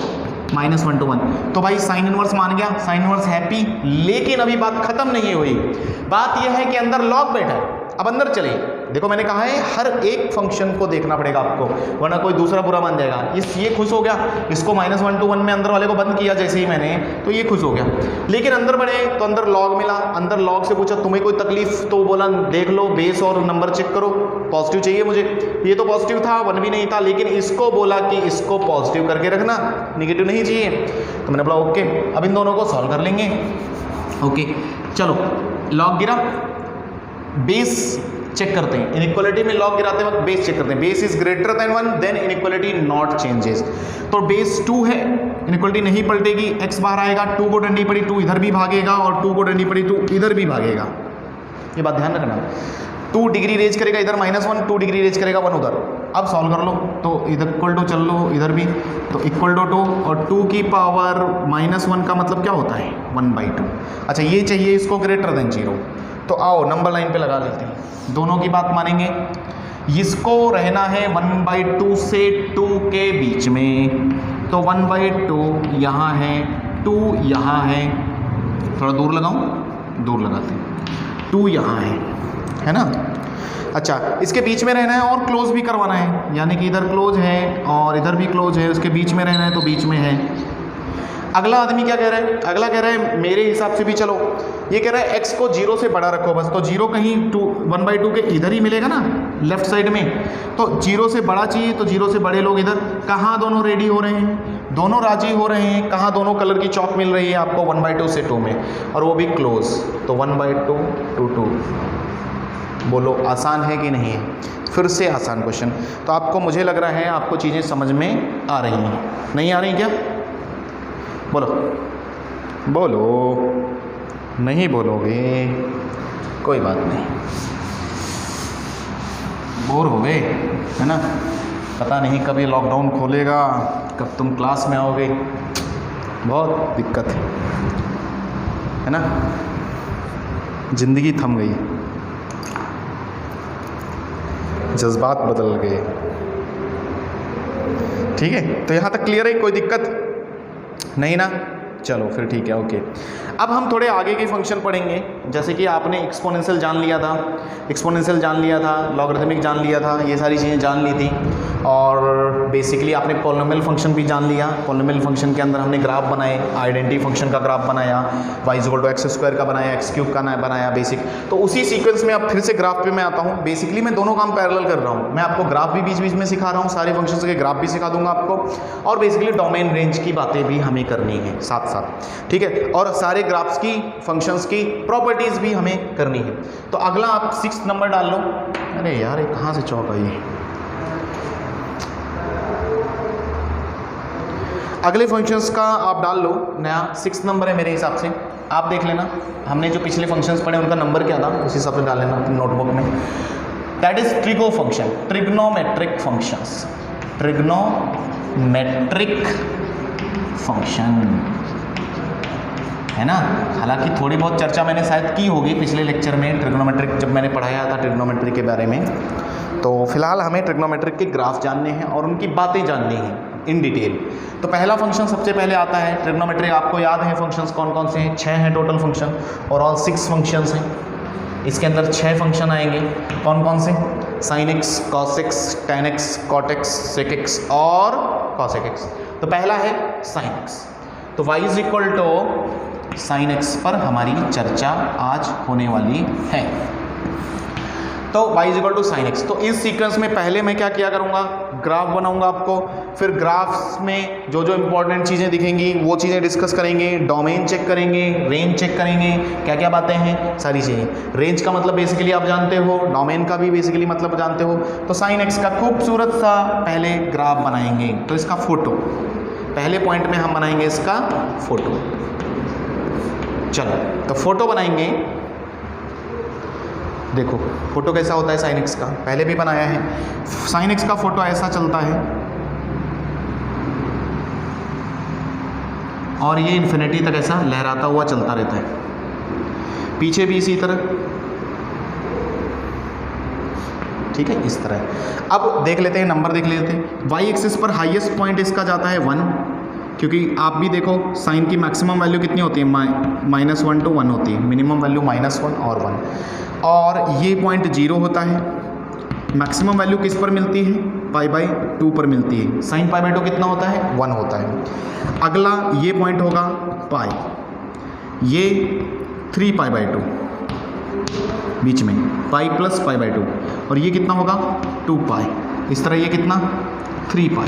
-1 to 1। तो भाई साइन इनवर्स मान गया, साइन इनवर्स हैप्पी। लेकिन अभी बात खत्म नहीं हुई, बात यह है कि अंदर log बैठा है। अब अंदर चले, देखो मैंने कहा है हर एक फंक्शन को देखना पड़ेगा आपको, वरना कोई दूसरा बुरा मान जाएगा। ये खुश हो गया, इसको -1 to 1 में अंदर वाले को बंद किया जैसे ही मैंने, तो ये खुश हो गया। लेकिन अंदर बढ़े तो अंदर log मिला, अंदर log से पूछा तुम्हें कोई तकलीफ, तो बोला देख लो बेस और नंबर चेक करो, पॉजिटिव चाहिए मुझे, ये तो पॉजिटिव था, 1 भी नहीं था, लेकिन इसको बोला कि इसको पॉजिटिव करके रखना, निगेटिव नहीं चाहिए। तो मैंने बोला ओके, अब इन दोनों को सॉल्व कर लेंगे। ओके चलो, log गिरा, बेस चेक करते हैं, इनइक्वालिटी में log गिराते वक्त बेस चेक करते हैं, base is greater than 1 then inequality not changes. तो बेस 2 है, इनइक्वालिटी नहीं पलटेगी, x बाहर आएगा, 2 को डंडी पड़ी 2 इधर भी भागेगा और 2 को डंडी पड़ी 2 इधर भी भागेगा, ये बात ध्यान रखना। 2 डिग्री रेज करेगा इधर -1, 2 डिग्री रेज करेगा 1 उधर। अब सॉल्व कर लो, तो इधर इक्वल टू चल लो, इधर भी तो इक्वल टू 2 और 2 की पावर -1 का मतलब क्या होता है 1/2। अच्छा ये चाहिए इसको ग्रेटर देन 0, तो आओ नंबर लाइन पे लगा लेते हैं, दोनों की बात मानेंगे। इसको रहना है 1/2 से 2 के बीच में, तो 1/2 यहाँ है, 2 यहाँ है, थोड़ा दूर लगाऊं, दूर लगाते हैं, 2 यहाँ है ना। अच्छा इसके बीच में रहना है और क्लोज भी करवाना है, यानी कि इधर क्लोज है और इधर भी क्लोज है, उसके बीच में रहना है तो बीच में है। अगला आदमी क्या कह रहा है, अगला कह रहा है मेरे हिसाब से भी चलो, ये कह रहा है x को 0 से बड़ा रखो बस, तो 0 कहीं 1/2 के इधर ही मिलेगा ना लेफ्ट साइड में, तो 0 से बड़ा चाहिए, तो 0 से बड़े लोग इधर। कहाँ दोनों रेडी हो रहे हैं, दोनों राजी हो रहे हैं, कहाँ दोनों कलर की चौक मिल रही है आपको 1/2 से 2 में, और वो भी क्लोज, तो 1/2 to 2। बोलो आसान है कि नहीं है, फिर से आसान क्वेश्चन। तो आपको, मुझे लग रहा है आपको चीज़ें समझ में आ रही हैं, नहीं आ रही क्या, बोलो बोलो, नहीं बोलोगे कोई बात नहीं, बोर हो गए है ना, पता नहीं कब ये लॉकडाउन खोलेगा, कब तुम क्लास में आओगे, बहुत दिक्कत है ना, ज़िंदगी थम गई, जज्बात बदल गए। ठीक है, तो यहाँ तक क्लियर है, कोई दिक्कत नहीं ना, चलो फिर ठीक है, ओके। अब हम थोड़े आगे के फंक्शन पढ़ेंगे, जैसे कि आपने एक्सपोनेंशियल जान लिया था, लॉगरिथमिक जान लिया था, ये सारी चीज़ें जान ली थी। और बेसिकली आपने पॉलिनोमियल फंक्शन भी जान लिया। पॉलिनोमियल फंक्शन के अंदर हमने ग्राफ बनाए, आइडेंटिटी फंक्शन का ग्राफ बनाया, y=x² का बनाया, x³ का बनाया बेसिक। तो उसी सीक्वेंस में अब फिर से ग्राफ पे मैं आता हूँ। बेसिकली मैं दोनों काम पैरेलल कर रहा हूँ, मैं आपको ग्राफ भी बीच बीच में सिखा रहा हूँ, सारे फंक्शंस के ग्राफ भी सिखा दूंगा आपको, और बेसिकली डोमेन रेंज की बातें भी हमें करनी है साथ साथ, ठीक है। और सारे ग्राफ्स की, फंक्शंस की प्रॉपर्टीज़ भी हमें करनी है। तो अगला आप 6 नंबर डाल लो। अरे यार, ये कहाँ से चौक आई? अगले फंक्शंस का आप डाल लो, नया 6 नंबर है मेरे हिसाब से, आप देख लेना। हमने जो पिछले फंक्शंस पढ़े उनका नंबर क्या था, उस हिसाब से डाल लेना अपनी नोटबुक में। That is trigo function, trigonometric functions, trigonometric function, है ना। हालांकि थोड़ी बहुत चर्चा मैंने शायद की होगी पिछले लेक्चर में, ट्रिग्नोमेट्रिक जब मैंने पढ़ाया था ट्रिग्नोमेट्री के बारे में। तो फिलहाल हमें ट्रिग्नोमेट्रिक के ग्राफ जानने हैं और उनकी बातें जाननी हैं इन डिटेल। तो पहला फंक्शन सबसे पहले आता है ट्रिग्नोमेट्री। आपको याद है फंक्शंस कौन कौन से हैं? 6 हैं टोटल फंक्शन, और ऑल 6 फंक्शंस हैं। इसके अंदर 6 फंक्शन आएंगे। कौन कौन से? sin x, cos x, tan x, cot x, sec x और cos x। तो पहला है sin x। तो y = sin x पर हमारी चर्चा आज होने वाली है। तो y = sin x। तो इस सीक्वेंस में पहले मैं क्या किया करूँगा, ग्राफ बनाऊंगा आपको, फिर ग्राफ्स में जो जो इंपॉर्टेंट चीज़ें दिखेंगी वो चीज़ें डिस्कस करेंगे, डोमेन चेक करेंगे, रेंज चेक करेंगे, क्या क्या बातें हैं सारी चीज़ें। रेंज का मतलब बेसिकली आप जानते हो, डोमेन का भी बेसिकली मतलब जानते हो। तो sin x का खूबसूरत सा पहले ग्राफ बनाएंगे। तो इसका फोटो पहले पॉइंट में हम बनाएंगे, इसका फोटो। चलो तो फोटो बनाएंगे। देखो फोटो कैसा होता है sin x का, पहले भी बनाया है। sin x का फोटो ऐसा चलता है और ये इन्फिनिटी तक ऐसा लहराता हुआ चलता रहता है, पीछे भी इसी तरह, ठीक है, इस तरह। अब देख लेते हैं, नंबर देख लेते हैं। y एक्सिस पर हाईएस्ट पॉइंट इसका जाता है 1, क्योंकि आप भी देखो साइन की मैक्सिमम वैल्यू कितनी होती है, -1 to 1 होती है, मिनिमम वैल्यू -1 और 1। और ये पॉइंट 0 होता है। मैक्सिमम वैल्यू किस पर मिलती है? π/2 पर मिलती है। साइन π/2 कितना होता है? 1 होता है। अगला ये पॉइंट होगा पाई, ये 3π/2 बीच में, पाई प्लस π/2, और ये कितना होगा 2π। इस तरह ये कितना 3π।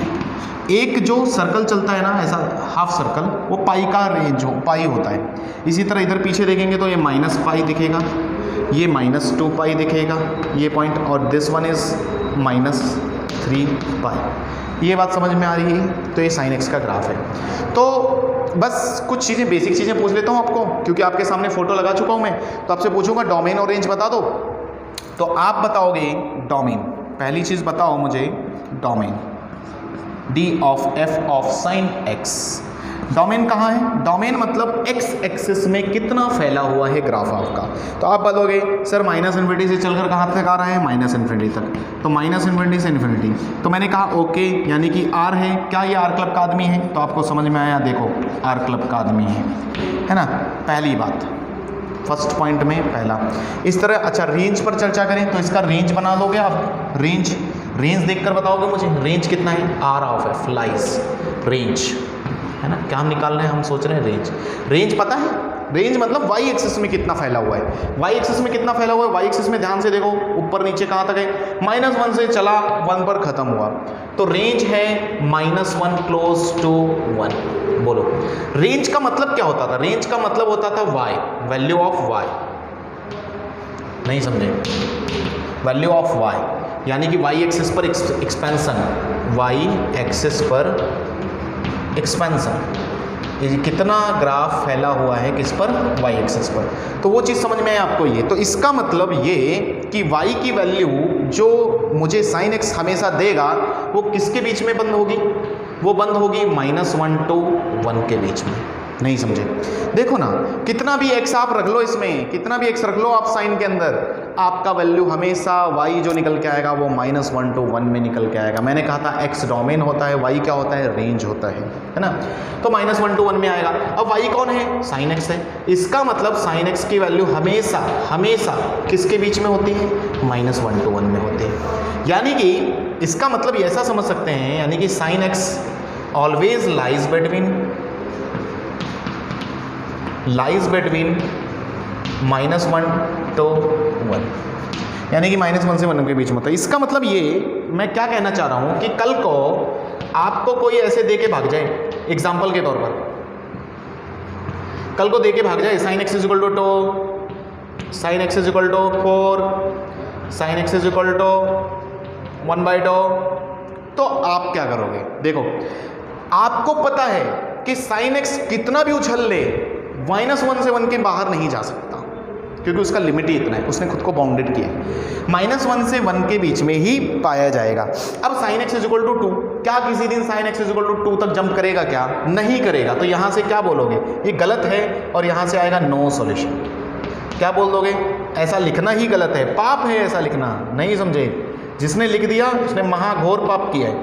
एक जो सर्कल चलता है ना ऐसा हाफ सर्कल, वो पाई का रेंज पाई होता है। इसी तरह इधर पीछे देखेंगे तो ये -π दिखेगा, ये -2π दिखेगा ये पॉइंट, और दिस वन इज -3π। ये बात समझ में आ रही है? तो ये sin x का ग्राफ है। तो बस कुछ चीज़ें, बेसिक चीज़ें पूछ लेता हूँ आपको, क्योंकि आपके सामने फोटो लगा चुका हूँ मैं। तो आपसे पूछूंगा डोमेन और रेंज बता दो। तो आप बताओगे डोमेन, पहली चीज़ बताओ मुझे domain, d of f of sin x। Domain कहाँ है? डोमेन मतलब x एक्सिस में कितना फैला हुआ है ग्राफ आपका। तो आप बोलोगे सर -∞ से चलकर कहाँ तक आ रहा है? -∞ तक। तो -∞ से इन्फिनिटी। तो मैंने कहा ओके, यानी कि R है। क्या ये R क्लब का आदमी है? तो आपको समझ में आया, देखो R क्लब का आदमी है ना, पहली बात, फर्स्ट पॉइंट में पहला। इस तरह अच्छा रेंज पर चर्चा करें तो इसका रेंज बना लोगे आप। रेंज देखकर बताओगे मुझे रेंज कितना है? R of f lies range, है ना। क्या हम निकाल रहे हैं? हम सोच रहे हैं रेंज पता है? रेंज मतलब y एक्सिस में कितना फैला हुआ है। y एक्सिस में कितना फैला हुआ है? y एक्सिस में ध्यान से देखो, ऊपर नीचे कहाँ तक है? -1 से चला 1 पर खत्म हुआ। तो रेंज है -1 क्लोज टू 1। बोलो रेंज का मतलब क्या होता था? रेंज का मतलब होता था y, वैल्यू ऑफ y। नहीं समझे? वैल्यू ऑफ y यानी कि y एक्सिस पर एक्सपेंशन, y एक्सिस पर एक्सपेंशन, कितना ग्राफ फैला हुआ है किस पर? y एक्सिस पर। तो वो चीज़ समझ में है आपको ये। तो इसका मतलब ये कि y की वैल्यू जो मुझे sin x हमेशा देगा वो किसके बीच में बंद होगी? वो बंद होगी -1 to 1 के बीच में। नहीं समझे? देखो ना, कितना भी x आप रख लो इसमें, कितना भी x रख लो आप साइन के अंदर, आपका वैल्यू हमेशा y जो निकल के आएगा वो -1 to 1 में निकल के आएगा। मैंने कहा था x डोमेन होता है, y क्या होता है, रेंज होता है ना। तो -1 to 1 में आएगा। अब y कौन है, sin x है। इसका मतलब sin x की वैल्यू हमेशा किसके बीच में होती है, -1 to 1 में होती है। यानी कि इसका मतलब ये ऐसा समझ सकते हैं, यानी कि sin x always lies between -1 to 1, यानी कि -1 से 1 के बीच में होता है। इसका मतलब ये मैं क्या कहना चाह रहा हूं कि कल को आपको कोई ऐसे दे के भाग जाए, एग्जाम्पल के तौर पर कल को दे के भाग जाए sin x = 2, sin x = 4, sin x = 1/2, तो आप क्या करोगे। देखो आपको पता है कि sin x कितना भी उछल ले -1 से 1 के बाहर नहीं जा सकता, क्योंकि उसका लिमिट ही इतना है, उसने खुद को बाउंडेड किया है। -1 से 1 के बीच में ही पाया जाएगा। अब sin x = 2, क्या किसी दिन sin x = 2 तक जंप करेगा, क्या नहीं करेगा। तो यहां से क्या बोलोगे, ये गलत है, और यहां से आएगा नो सॉल्यूशन। क्या बोल दोगे, ऐसा लिखना ही गलत है, पाप है ऐसा लिखना, नहीं समझे, जिसने लिख दिया उसने महाघोर पाप किया है,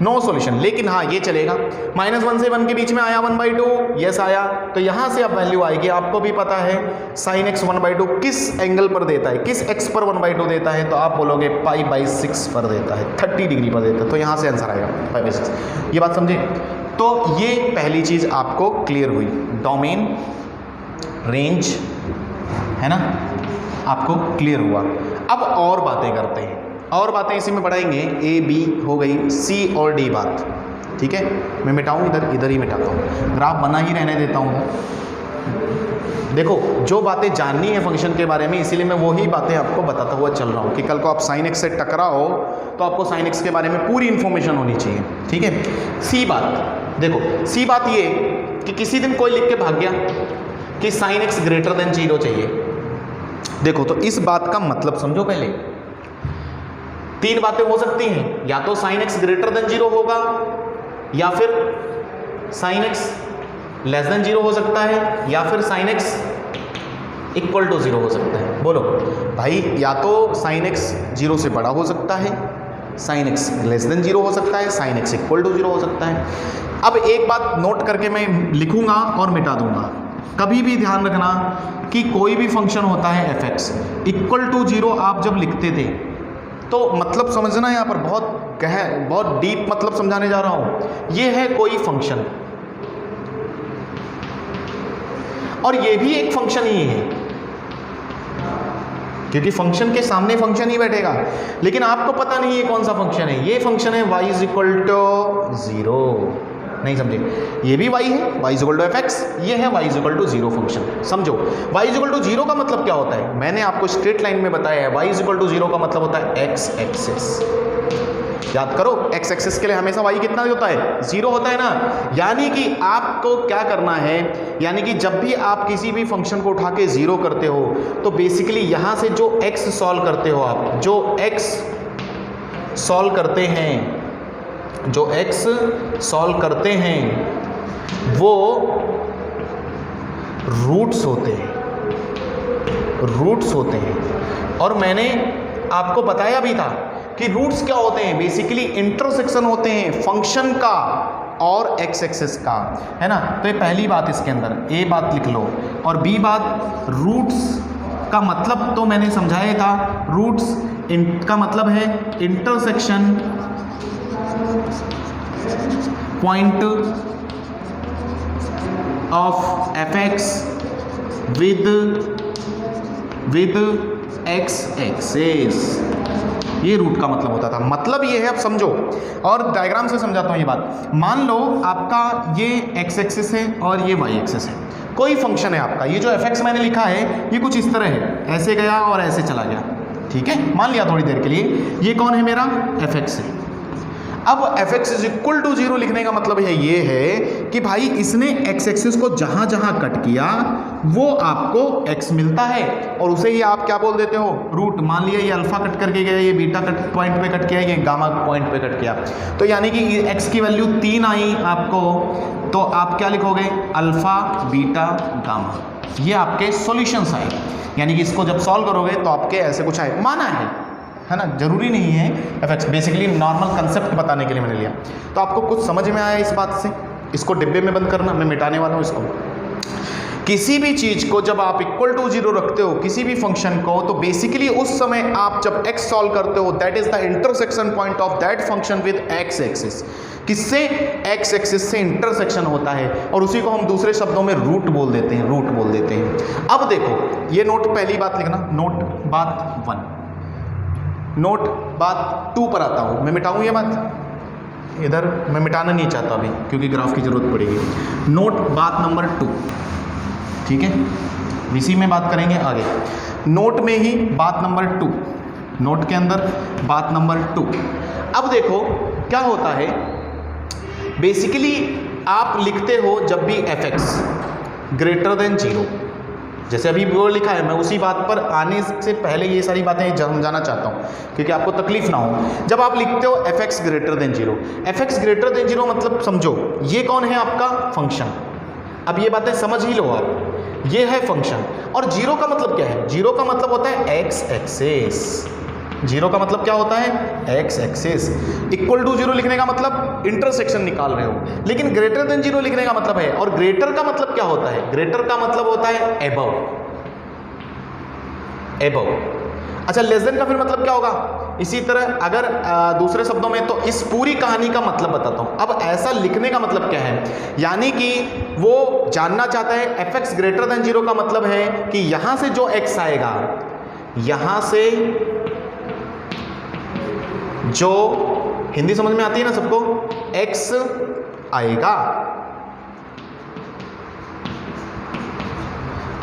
नो सॉल्यूशन। लेकिन हाँ ये चलेगा, -1 से 1 के बीच में आया 1/2, यस आया, तो यहाँ से अब वैल्यू आएगी। आपको भी पता है sin x 1/2 किस एंगल पर देता है, किस x पर 1/2 देता है, तो आप बोलोगे π/6 पर देता है, 30 डिग्री पर देता है, तो यहाँ से आंसर आएगा π/6। ये बात समझे। तो ये पहली चीज़ आपको क्लियर हुई, डोमेन रेंज है ना, आपको क्लियर हुआ। अब और बातें करते हैं, और बातें इसी में पढ़ाएंगे। A B हो गई, C और D बात, ठीक है। मैं मिटाऊँ इधर ही मिटाता हूँ, ग्राफ बना ही रहने देता हूँ। देखो जो बातें जाननी है फंक्शन के बारे में, इसीलिए मैं वही बातें आपको बताता हुआ चल रहा हूँ कि कल को आप sin x से टकराओ तो आपको sin x के बारे में पूरी इन्फॉर्मेशन होनी चाहिए, ठीक है। C बात, देखो C बात ये कि किसी दिन कोई लिख के भाग गया कि sin x > 0 चाहिए। देखो तो इस बात का मतलब समझो, पहले 3 बातें हो सकती हैं, या तो sin x > 0 होगा, या फिर sin x <0 हो सकता है, या फिर sin x = 0 हो सकता है। बोलो भाई, या तो sin x 0 से बड़ा हो सकता है, sin x <0 हो सकता है, sin x = 0 हो सकता है। अब एक बात नोट करके मैं लिखूंगा और मिटा दूंगा, कभी भी ध्यान रखना कि कोई भी फंक्शन होता है f(x) = 0 आप जब लिखते थे, तो मतलब समझना, यहाँ पर बहुत डीप मतलब समझाने जा रहा हूं। ये है कोई फंक्शन, और ये भी एक फंक्शन ही है, क्योंकि फंक्शन के सामने फंक्शन ही बैठेगा, लेकिन आपको पता नहीं है कौन सा फंक्शन है। ये फंक्शन है y = 0, नहीं समझे, ये भी y है, y = f(x), ये है y = 0 फंक्शन। समझो y = 0 का मतलब क्या होता है, मैंने आपको स्ट्रेट लाइन में बताया है। y = 0 का मतलब होता है x एक्सिस, याद करो, x एक्सिस के लिए हमेशा y कितना होता है, 0 होता है ना। यानी कि आपको क्या करना है, यानी कि जब भी आप किसी भी फंक्शन को उठा के 0 करते हो, तो बेसिकली यहां से जो x सॉल्व करते हो आप, जो x सॉल्व करते हैं, जो x सॉल्व करते हैं वो रूट्स होते हैं। और मैंने आपको बताया भी था कि रूट्स क्या होते हैं, बेसिकली इंटरसेक्शन होते हैं फंक्शन का और x एक्सिस का, है ना। तो ये पहली बात इसके अंदर, A बात लिख लो, और B बात रूट्स का मतलब तो मैंने समझाया था। रूट्स का मतलब है intersection point of f(x) with x axis, ये रूट का मतलब होता था। मतलब ये है, अब समझो, और डायग्राम से समझाता हूँ ये बात। मान लो आपका ये x एक्सिस है और ये y एक्सिस है, कोई फंक्शन है आपका, ये जो f(x) मैंने लिखा है ये कुछ इस तरह है, ऐसे गया और ऐसे चला गया, ठीक है, मान लिया थोड़ी देर के लिए। ये कौन है, मेरा f(x) है। अब f(x) = 0 लिखने का मतलब है ये है कि भाई इसने x एक्सिस को जहां जहां कट किया वो आपको x मिलता है, और उसे ही आप क्या बोल देते हो, रूट। मान लिया ये अल्फा कट करके गया, ये बीटा कट पॉइंट पे कट किया, ये गामा पॉइंट पे कट किया, तो यानी कि x की वैल्यू 3 आई आपको, तो आप क्या लिखोगे, अल्फा बीटा गामा। ये आपके सॉल्यूशंस आए, यानी कि इसको जब सॉल्व करोगे तो आपके ऐसे कुछ आए, माना है ना, जरूरी नहीं है एफएक्स, बेसिकली नॉर्मल कंसेप्ट बताने के लिए मैंने लिया। तो आपको कुछ समझ में आया इस बात से? इसको डिब्बे में बंद करना, मैं मिटाने वाला हूँ इसको। किसी भी चीज को जब आप इक्वल टू 0 रखते हो, किसी भी फंक्शन को, तो बेसिकली उस समय आप जब x सॉल्व करते हो, that is the intersection point of that function with x axis. किससे? x एक्सिस से इंटरसेक्शन होता है, और उसी को हम दूसरे शब्दों में रूट बोल देते हैं, रूट बोल देते हैं। अब देखो, ये नोट पहली बात लिखना, नोट बात 1, नोट बात 2 पर आता हूँ। मैं मिटाऊँ ये बात, इधर मैं मिटाना नहीं चाहता अभी क्योंकि ग्राफ की जरूरत पड़ेगी। नोट बात नंबर 2, ठीक है, इसी में बात करेंगे आगे। नोट में ही बात नंबर 2, नोट के अंदर बात नंबर 2। अब देखो क्या होता है, बेसिकली आप लिखते हो जब भी fx ग्रेटर देन 0, जैसे अभी वो लिखा है, मैं उसी बात पर आने से पहले ये सारी बातें समझाना चाहता हूँ क्योंकि आपको तकलीफ ना हो। जब आप लिखते हो fx greater than 0, fx greater than 0 मतलब समझो ये कौन है? आपका फंक्शन। अब ये बातें समझ ही लो आप, ये है फंक्शन। और 0 का मतलब क्या है? 0 का मतलब होता है x एक्सिस। 0 का मतलब क्या होता है? x axis. इक्वल टू 0 लिखने का मतलब इंटरसेक्शन निकाल रहे हो, लेकिन ग्रेटर देन 0 लिखने का मतलब है, और ग्रेटर का मतलब क्या होता है? ग्रेटर का मतलब होता है एबव, एबव। अच्छा, लेस देन का फिर मतलब क्या होगा? इसी तरह अगर दूसरे शब्दों में, तो इस पूरी कहानी का मतलब बताता हूं। अब ऐसा लिखने का मतलब क्या है, यानी कि वो जानना चाहता है fx ग्रेटर देन 0 का मतलब है कि यहां से जो x आएगा, यहां से जो, हिंदी समझ में आती है ना सबको, x आएगा,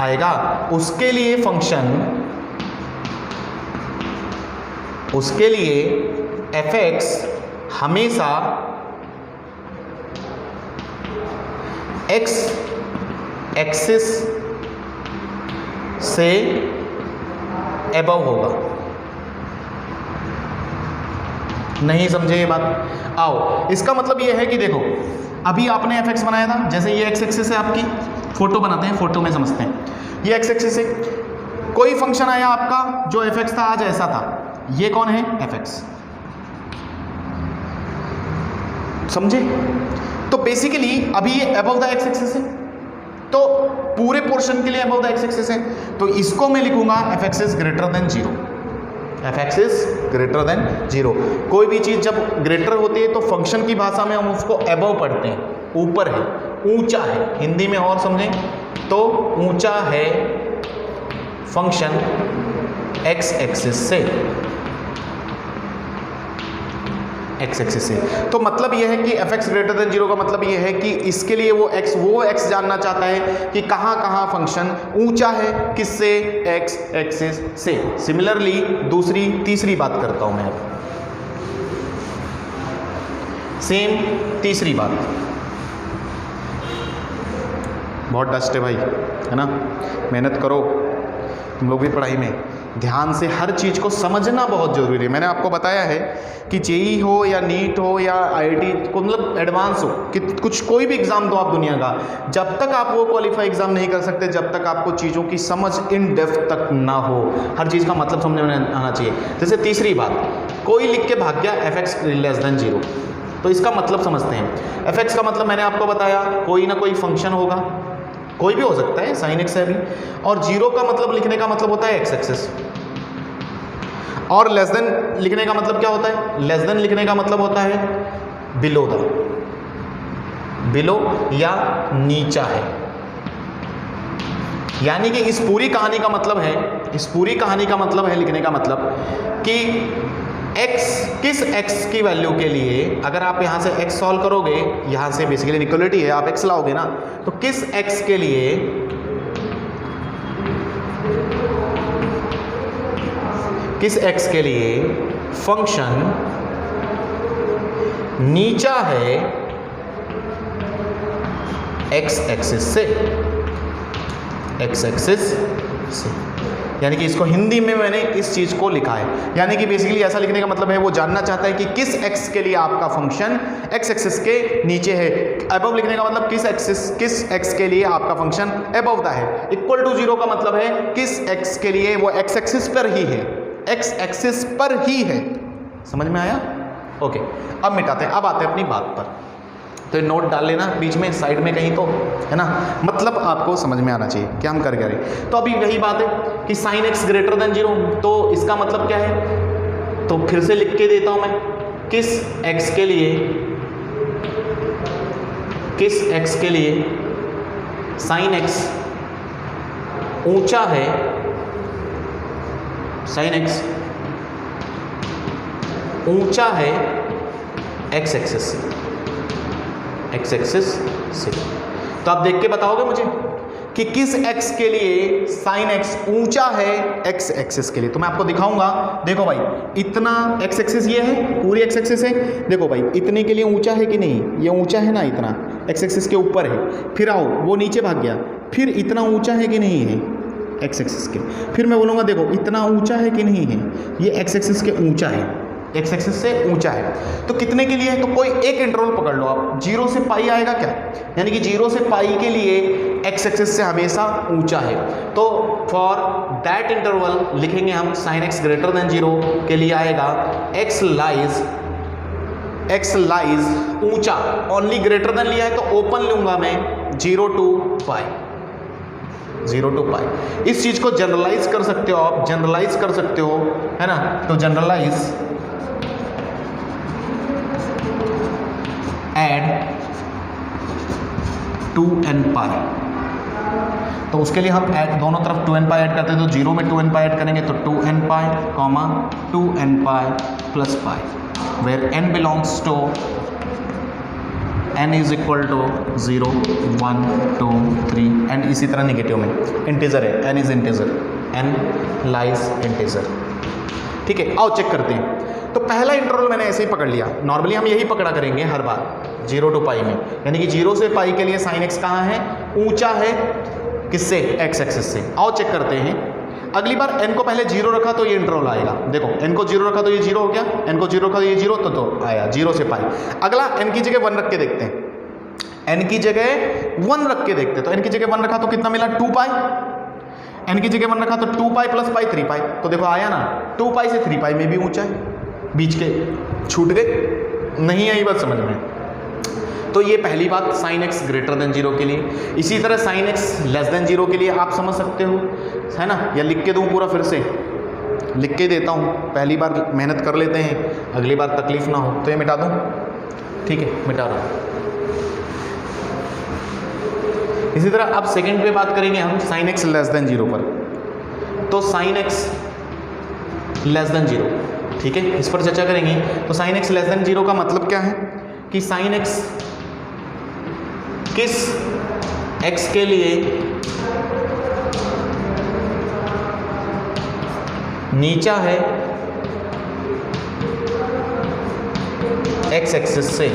आएगा, उसके लिए फंक्शन, उसके लिए fx हमेशा x एक्सिस से एबव होगा। नहीं समझे ये बात? आओ, इसका मतलब ये है कि देखो, अभी आपने fx बनाया था, जैसे ये x एक्सिस है आपकी, फोटो बनाते हैं, फोटो में समझते हैं, ये x एक्सिस है, कोई फंक्शन आया आपका जो fx था, आज ऐसा था, ये कौन है? fx, समझे? तो बेसिकली अभी ये अबव द x एक्सिस है, तो पूरे पोर्शन के लिए अबव द x एक्सिस है, तो इसको मैं लिखूंगा fx is greater than 0, fx is greater than 0। कोई भी चीज जब ग्रेटर होती है तो फंक्शन की भाषा में हम उसको अबव पढ़ते हैं, ऊपर है, ऊंचा है, हिंदी में और समझें तो ऊंचा है फंक्शन x एक्सिस से, x एक्सिस से। तो मतलब यह है कि fx ग्रेटर देन 0 का मतलब यह है कि इसके लिए वो x जानना चाहता है कि कहाँ कहाँ फंक्शन ऊंचा है, किससे? x एक्सिस से। सिमिलरली तीसरी बात करता हूं मैं अब, सेम तीसरी बात, बहुत डस्ट है भाई, है ना, मेहनत करो तुम लोग भी पढ़ाई में, ध्यान से हर चीज़ को समझना बहुत ज़रूरी है। मैंने आपको बताया है कि जेई हो या नीट हो या आईआईटी को, मतलब एडवांस हो कि कुछ कोई भी एग्ज़ाम दो आप दुनिया का, जब तक आप वो क्वालिफाई एग्ज़ाम नहीं कर सकते, जब तक आपको चीज़ों की समझ इन डेप्थ तक ना हो, हर चीज़ का मतलब समझ में आना चाहिए। जैसे तीसरी बात, कोई लिख के भाग गया fx लेस देन 0, तो इसका मतलब समझते हैं। fx का मतलब मैंने आपको बताया, कोई ना कोई फंक्शन होगा, कोई भी हो सकता है, साइन एक्स है भी, और 0 का मतलब लिखने का मतलब होता है x एक्सिस, और लेस देन लिखने का मतलब क्या होता है? लेस देन लिखने का मतलब होता है बिलो द, बिलो या नीचा है। यानी कि इस पूरी कहानी का मतलब है, इस पूरी कहानी का मतलब है लिखने का मतलब कि x, किस x की वैल्यू के लिए, अगर आप यहां से x सॉल्व करोगे, यहां से बेसिकली इक्वलिटी है, आप x लाओगे ना, तो किस x के लिए, किस x के लिए फंक्शन नीचा है x एक्सिस से, x एक्सिस से। यानी कि इसको हिंदी में मैंने इस चीज़ को लिखा है, यानी कि बेसिकली ऐसा लिखने का मतलब है वो जानना चाहता है कि किस एक्स के लिए आपका फंक्शन एक्स एक्सिस के नीचे है। अबव लिखने का मतलब किस एक्स के लिए आपका फंक्शन अबव द है। इक्वल टू 0 का मतलब है किस एक्स के लिए वो एक्स एक्सिस पर ही है, एक्स एक्सिस पर ही है। समझ में आया? ओके, अब मिटाते हैं, अब आते हैं अपनी बात पर। तो ये नोट डाल लेना बीच में साइड में कहीं, तो है ना, मतलब आपको समझ में आना चाहिए कि हम कर क्या रहे। तो अभी वही बात है कि साइन एक्स ग्रेटर देन 0, तो इसका मतलब क्या है, तो फिर से लिख के देता हूं मैं, किस एक्स के लिए साइन एक्स ऊंचा है, साइन एक्स ऊंचा है एक्स एक्सिस से, एक्स एक्सिस से। तो आप देख के बताओगे मुझे कि किस एक्स के लिए साइन एक्स ऊंचा है एक्स एक्सिस के लिए। तो मैं आपको दिखाऊंगा, देखो भाई इतना एक्स एक्सिस ये है, पूरी एक्स एक्सिस है, देखो भाई इतने के लिए ऊंचा है कि नहीं, ये ऊंचा है ना, इतना एक्स एक्सिस के ऊपर है। फिर आओ वो नीचे भाग गया, फिर इतना ऊंचा है कि नहीं है एक्स एक्सिस के, फिर मैं बोलूँगा देखो इतना ऊंचा है कि नहीं है, ये एक्स एक्सिस के ऊंचा है, एक्स एक्सिस से ऊंचा है। तो कितने के लिए है, तो कोई एक इंटरवल पकड़ लो आप, 0 से पाई आएगा क्या, यानी कि 0 से पाई के लिए एक्स एक्सिस से हमेशा ऊंचा है। तो फॉर दैट इंटरवल लिखेंगे हम साइन एक्स ग्रेटर देन 0 के लिए आएगा एक्स लाइज ऊंचा, ओनली ग्रेटर देन लिया है तो ओपन लूंगा मैं 0 to पाई, 0 to पाई। इस चीज को जनरलाइज कर सकते हो आप, जनरलाइज कर सकते हो, है ना। तो जनरलाइज एड 2n पाई, तो उसके लिए हम ऐड दोनों तरफ 2n पाई ऐड करते हैं, तो 0 में 2n पाई ऐड करेंगे तो 2n pi, 2n pi plus pi, where n belongs to n is equal to 0 1 2 3, and इसी तरह निगेटिव में इंटीजर है, n is integer, n lies integer. ठीक है, आओ चेक करते हैं। तो पहला इंटरवल मैंने ऐसे ही पकड़ लिया, नॉर्मली हम यही पकड़ा करेंगे हर बार 0 to पाई में, यानी कि 0 से पाई के लिए साइन एक्स कहाँ है, ऊंचा है, किससे, एक्स एक्सिस से। आओ चेक करते हैं। अगली बार n को पहले 0 रखा तो ये इंटरवल आएगा, देखो n को 0 रखा तो ये 0 हो गया, n को 0 रखा तो ये 0, तो आया 0 से पाई। अगला n की जगह 1 रख के देखते हैं, n की जगह 1 रख के देखते हैं, तो n की जगह 1 रखा तो कितना मिला, 2 पाई, n की जगह 1 रखा तो 2 पाई प्लस पाई 3 पाई, तो देखो आया ना, 2 पाई से 3 पाई में भी ऊंचा है, बीच के छूट गए, नहीं आई बात समझ में। तो ये पहली बात साइन एक्स ग्रेटर देन 0 के लिए। इसी तरह साइन एक्स लेस देन 0 के लिए आप समझ सकते हो, है ना, या लिख के दूं पूरा, फिर से लिख के देता हूँ, पहली बार मेहनत कर लेते हैं, अगली बार तकलीफ ना हो। तो ये मिटा दूं, ठीक है, मिटा रहा हूँ। इसी तरह अब सेकंड पे बात करेंगे हम साइन एक्स लेस देन 0 पर। तो साइन एक्स लेस देन 0, ठीक है, इस पर चर्चा करेंगे। तो साइन एक्स लेस देन 0 का मतलब क्या है कि साइन एक्स किस एक्स के लिए नीचा है एक्स एक्सिस से,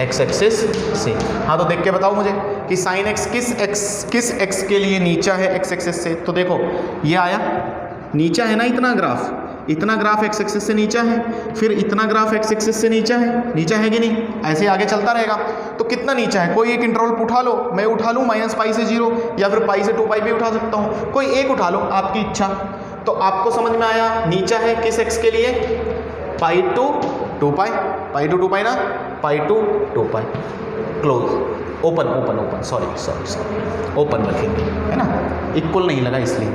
एक्स एक्सिस से। हाँ, तो देख के बताओ मुझे कि साइन एक्स किस एक्स के लिए नीचा है एक्स एक्सिस से। तो देखो ये आया, नीचा है ना, इतना ग्राफ एक्स एक्सिस से नीचा है, फिर इतना ग्राफ एक्स एक्सिस से नीचा है कि नहीं, ऐसे आगे चलता रहेगा। तो कितना नीचा है, कोई एक इंटरवल उठा लो, मैं उठा लूँ माइनस पाई से 0, या फिर पाई से 2 पाई भी उठा सकता हूँ, कोई एक उठा लो, आपकी इच्छा। तो आपको समझ में आया नीचा है किस एक्स के लिए, पाई to 2 pi, pi to 2 pi ना, pi to 2 pi, close, open, sorry open रखेंगे, है ना, इक्वल नहीं लगा इसलिए,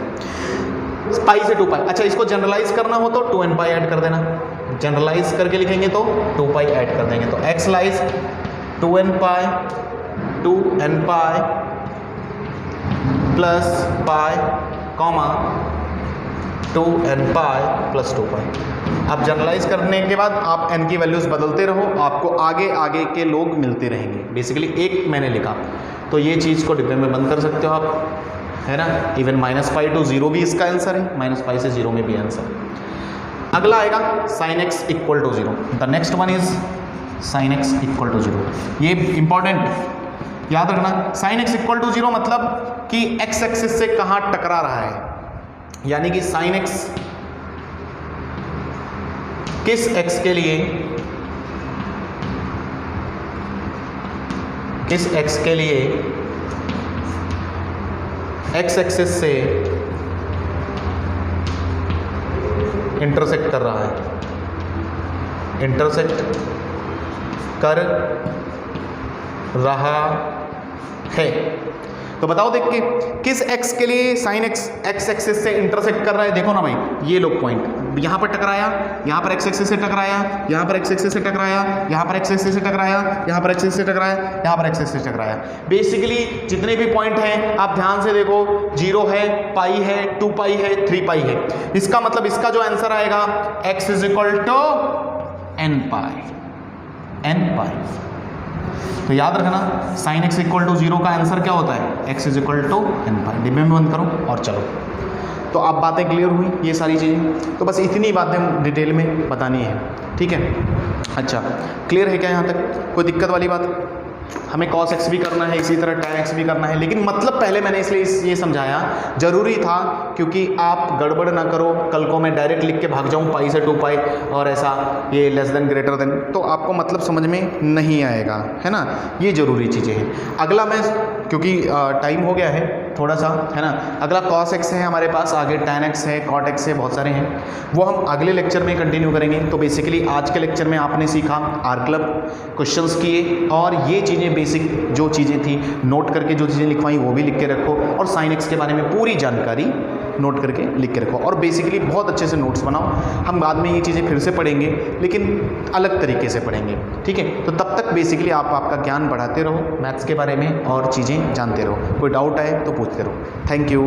पाई से 2 पाई। अच्छा, इसको जनरलाइज करना हो तो 2n पाई ऐड कर देना, जनरलाइज करके लिखेंगे तो 2 पाई ऐड कर देंगे, तो x lies 2n pi plus पाई, 2n पाई प्लस 2 पाई। अब जनरलाइज करने के बाद आप n की वैल्यूज़ बदलते रहो, आपको आगे के लोग मिलते रहेंगे। बेसिकली एक मैंने लिखा, तो ये चीज़ को डिब्बे में बंद कर सकते हो आप, है ना। इवन माइनस पाई टू 0 भी इसका आंसर है, माइनस पाई से 0 में भी आंसर। अगला आएगा sine X equal to 0। The next one is sine X equal to 0। ये इंपॉर्टेंट याद रखना, साइन एक्स इक्वल टू 0 मतलब कि एक्स एक्सिस से कहाँ टकरा रहा है, यानी कि साइन एक्स किस एक्स के लिए, किस एक्स के लिए एक्स एक्सिस से इंटरसेक्ट कर रहा है, इंटरसेक्ट कर रहा है। तो बताओ देख के किस एक्स के लिए साइन एक्स एक्स एक्सिस से इंटरसेक्ट कर रहा है। देखो ना भाई, ये लोग पॉइंट यहाँ पर टकराया, यहाँ पर एक्स एक्सिस से टकराया, यहाँ पर एक्स एक्सिस से टकराया, यहाँ पर एक्स एक्सिस से टकराया, यहाँ पर एक्स एक्सिस से टकराया, यहाँ पर एक्स एक्सिस से टकराया। बेसिकली जितने भी पॉइंट हैं आप ध्यान से देखो, 0 है, पाई है, 2 पाई है, 3 पाई है। इसका मतलब इसका जो आंसर आएगा x is equal to n pi, n pi. तो याद रखना साइन एक्स इक्वल टू 0 का आंसर क्या होता है, x is equal to n pi. डिब्बे में बंद करो और चलो। तो अब बातें क्लियर हुई ये सारी चीज़ें, तो बस इतनी बातें डिटेल में बतानी है, ठीक है। अच्छा क्लियर है क्या यहाँ तक, कोई दिक्कत वाली बात? हमें cos x भी करना है, इसी तरह tan x भी करना है, लेकिन मतलब पहले मैंने इसलिए ये समझाया, जरूरी था क्योंकि आप गड़बड़ ना करो, कल को मैं डायरेक्ट लिख के भाग जाऊँ पाई से 2 पाई और ऐसा ये लेस देन ग्रेटर देन, तो आपको मतलब समझ में नहीं आएगा, है ना। ये ज़रूरी चीज़ें हैं। अगला मैं, क्योंकि टाइम हो गया है थोड़ा सा, है ना, अगला cos x है हमारे पास, आगे tan x है, cot x है, बहुत सारे हैं, वो हम अगले लेक्चर में कंटिन्यू करेंगे। तो बेसिकली आज के लेक्चर में आपने सीखा आर क्लब, क्वेश्चंस किए, और ये चीज़ें बेसिक जो चीज़ें थी नोट करके, जो चीज़ें लिखवाई वो भी लिख के रखो, और साइन x के बारे में पूरी जानकारी नोट करके लिख के रखो, और बेसिकली बहुत अच्छे से नोट्स बनाओ। हम बाद में ये चीज़ें फिर से पढ़ेंगे, लेकिन अलग तरीके से पढ़ेंगे, ठीक है। तो तब तक बेसिकली आप आपका ज्ञान बढ़ाते रहो मैथ्स के बारे में और चीज़ें जानते रहो। कोई डाउट आए तो पूछते रहो। Thank you.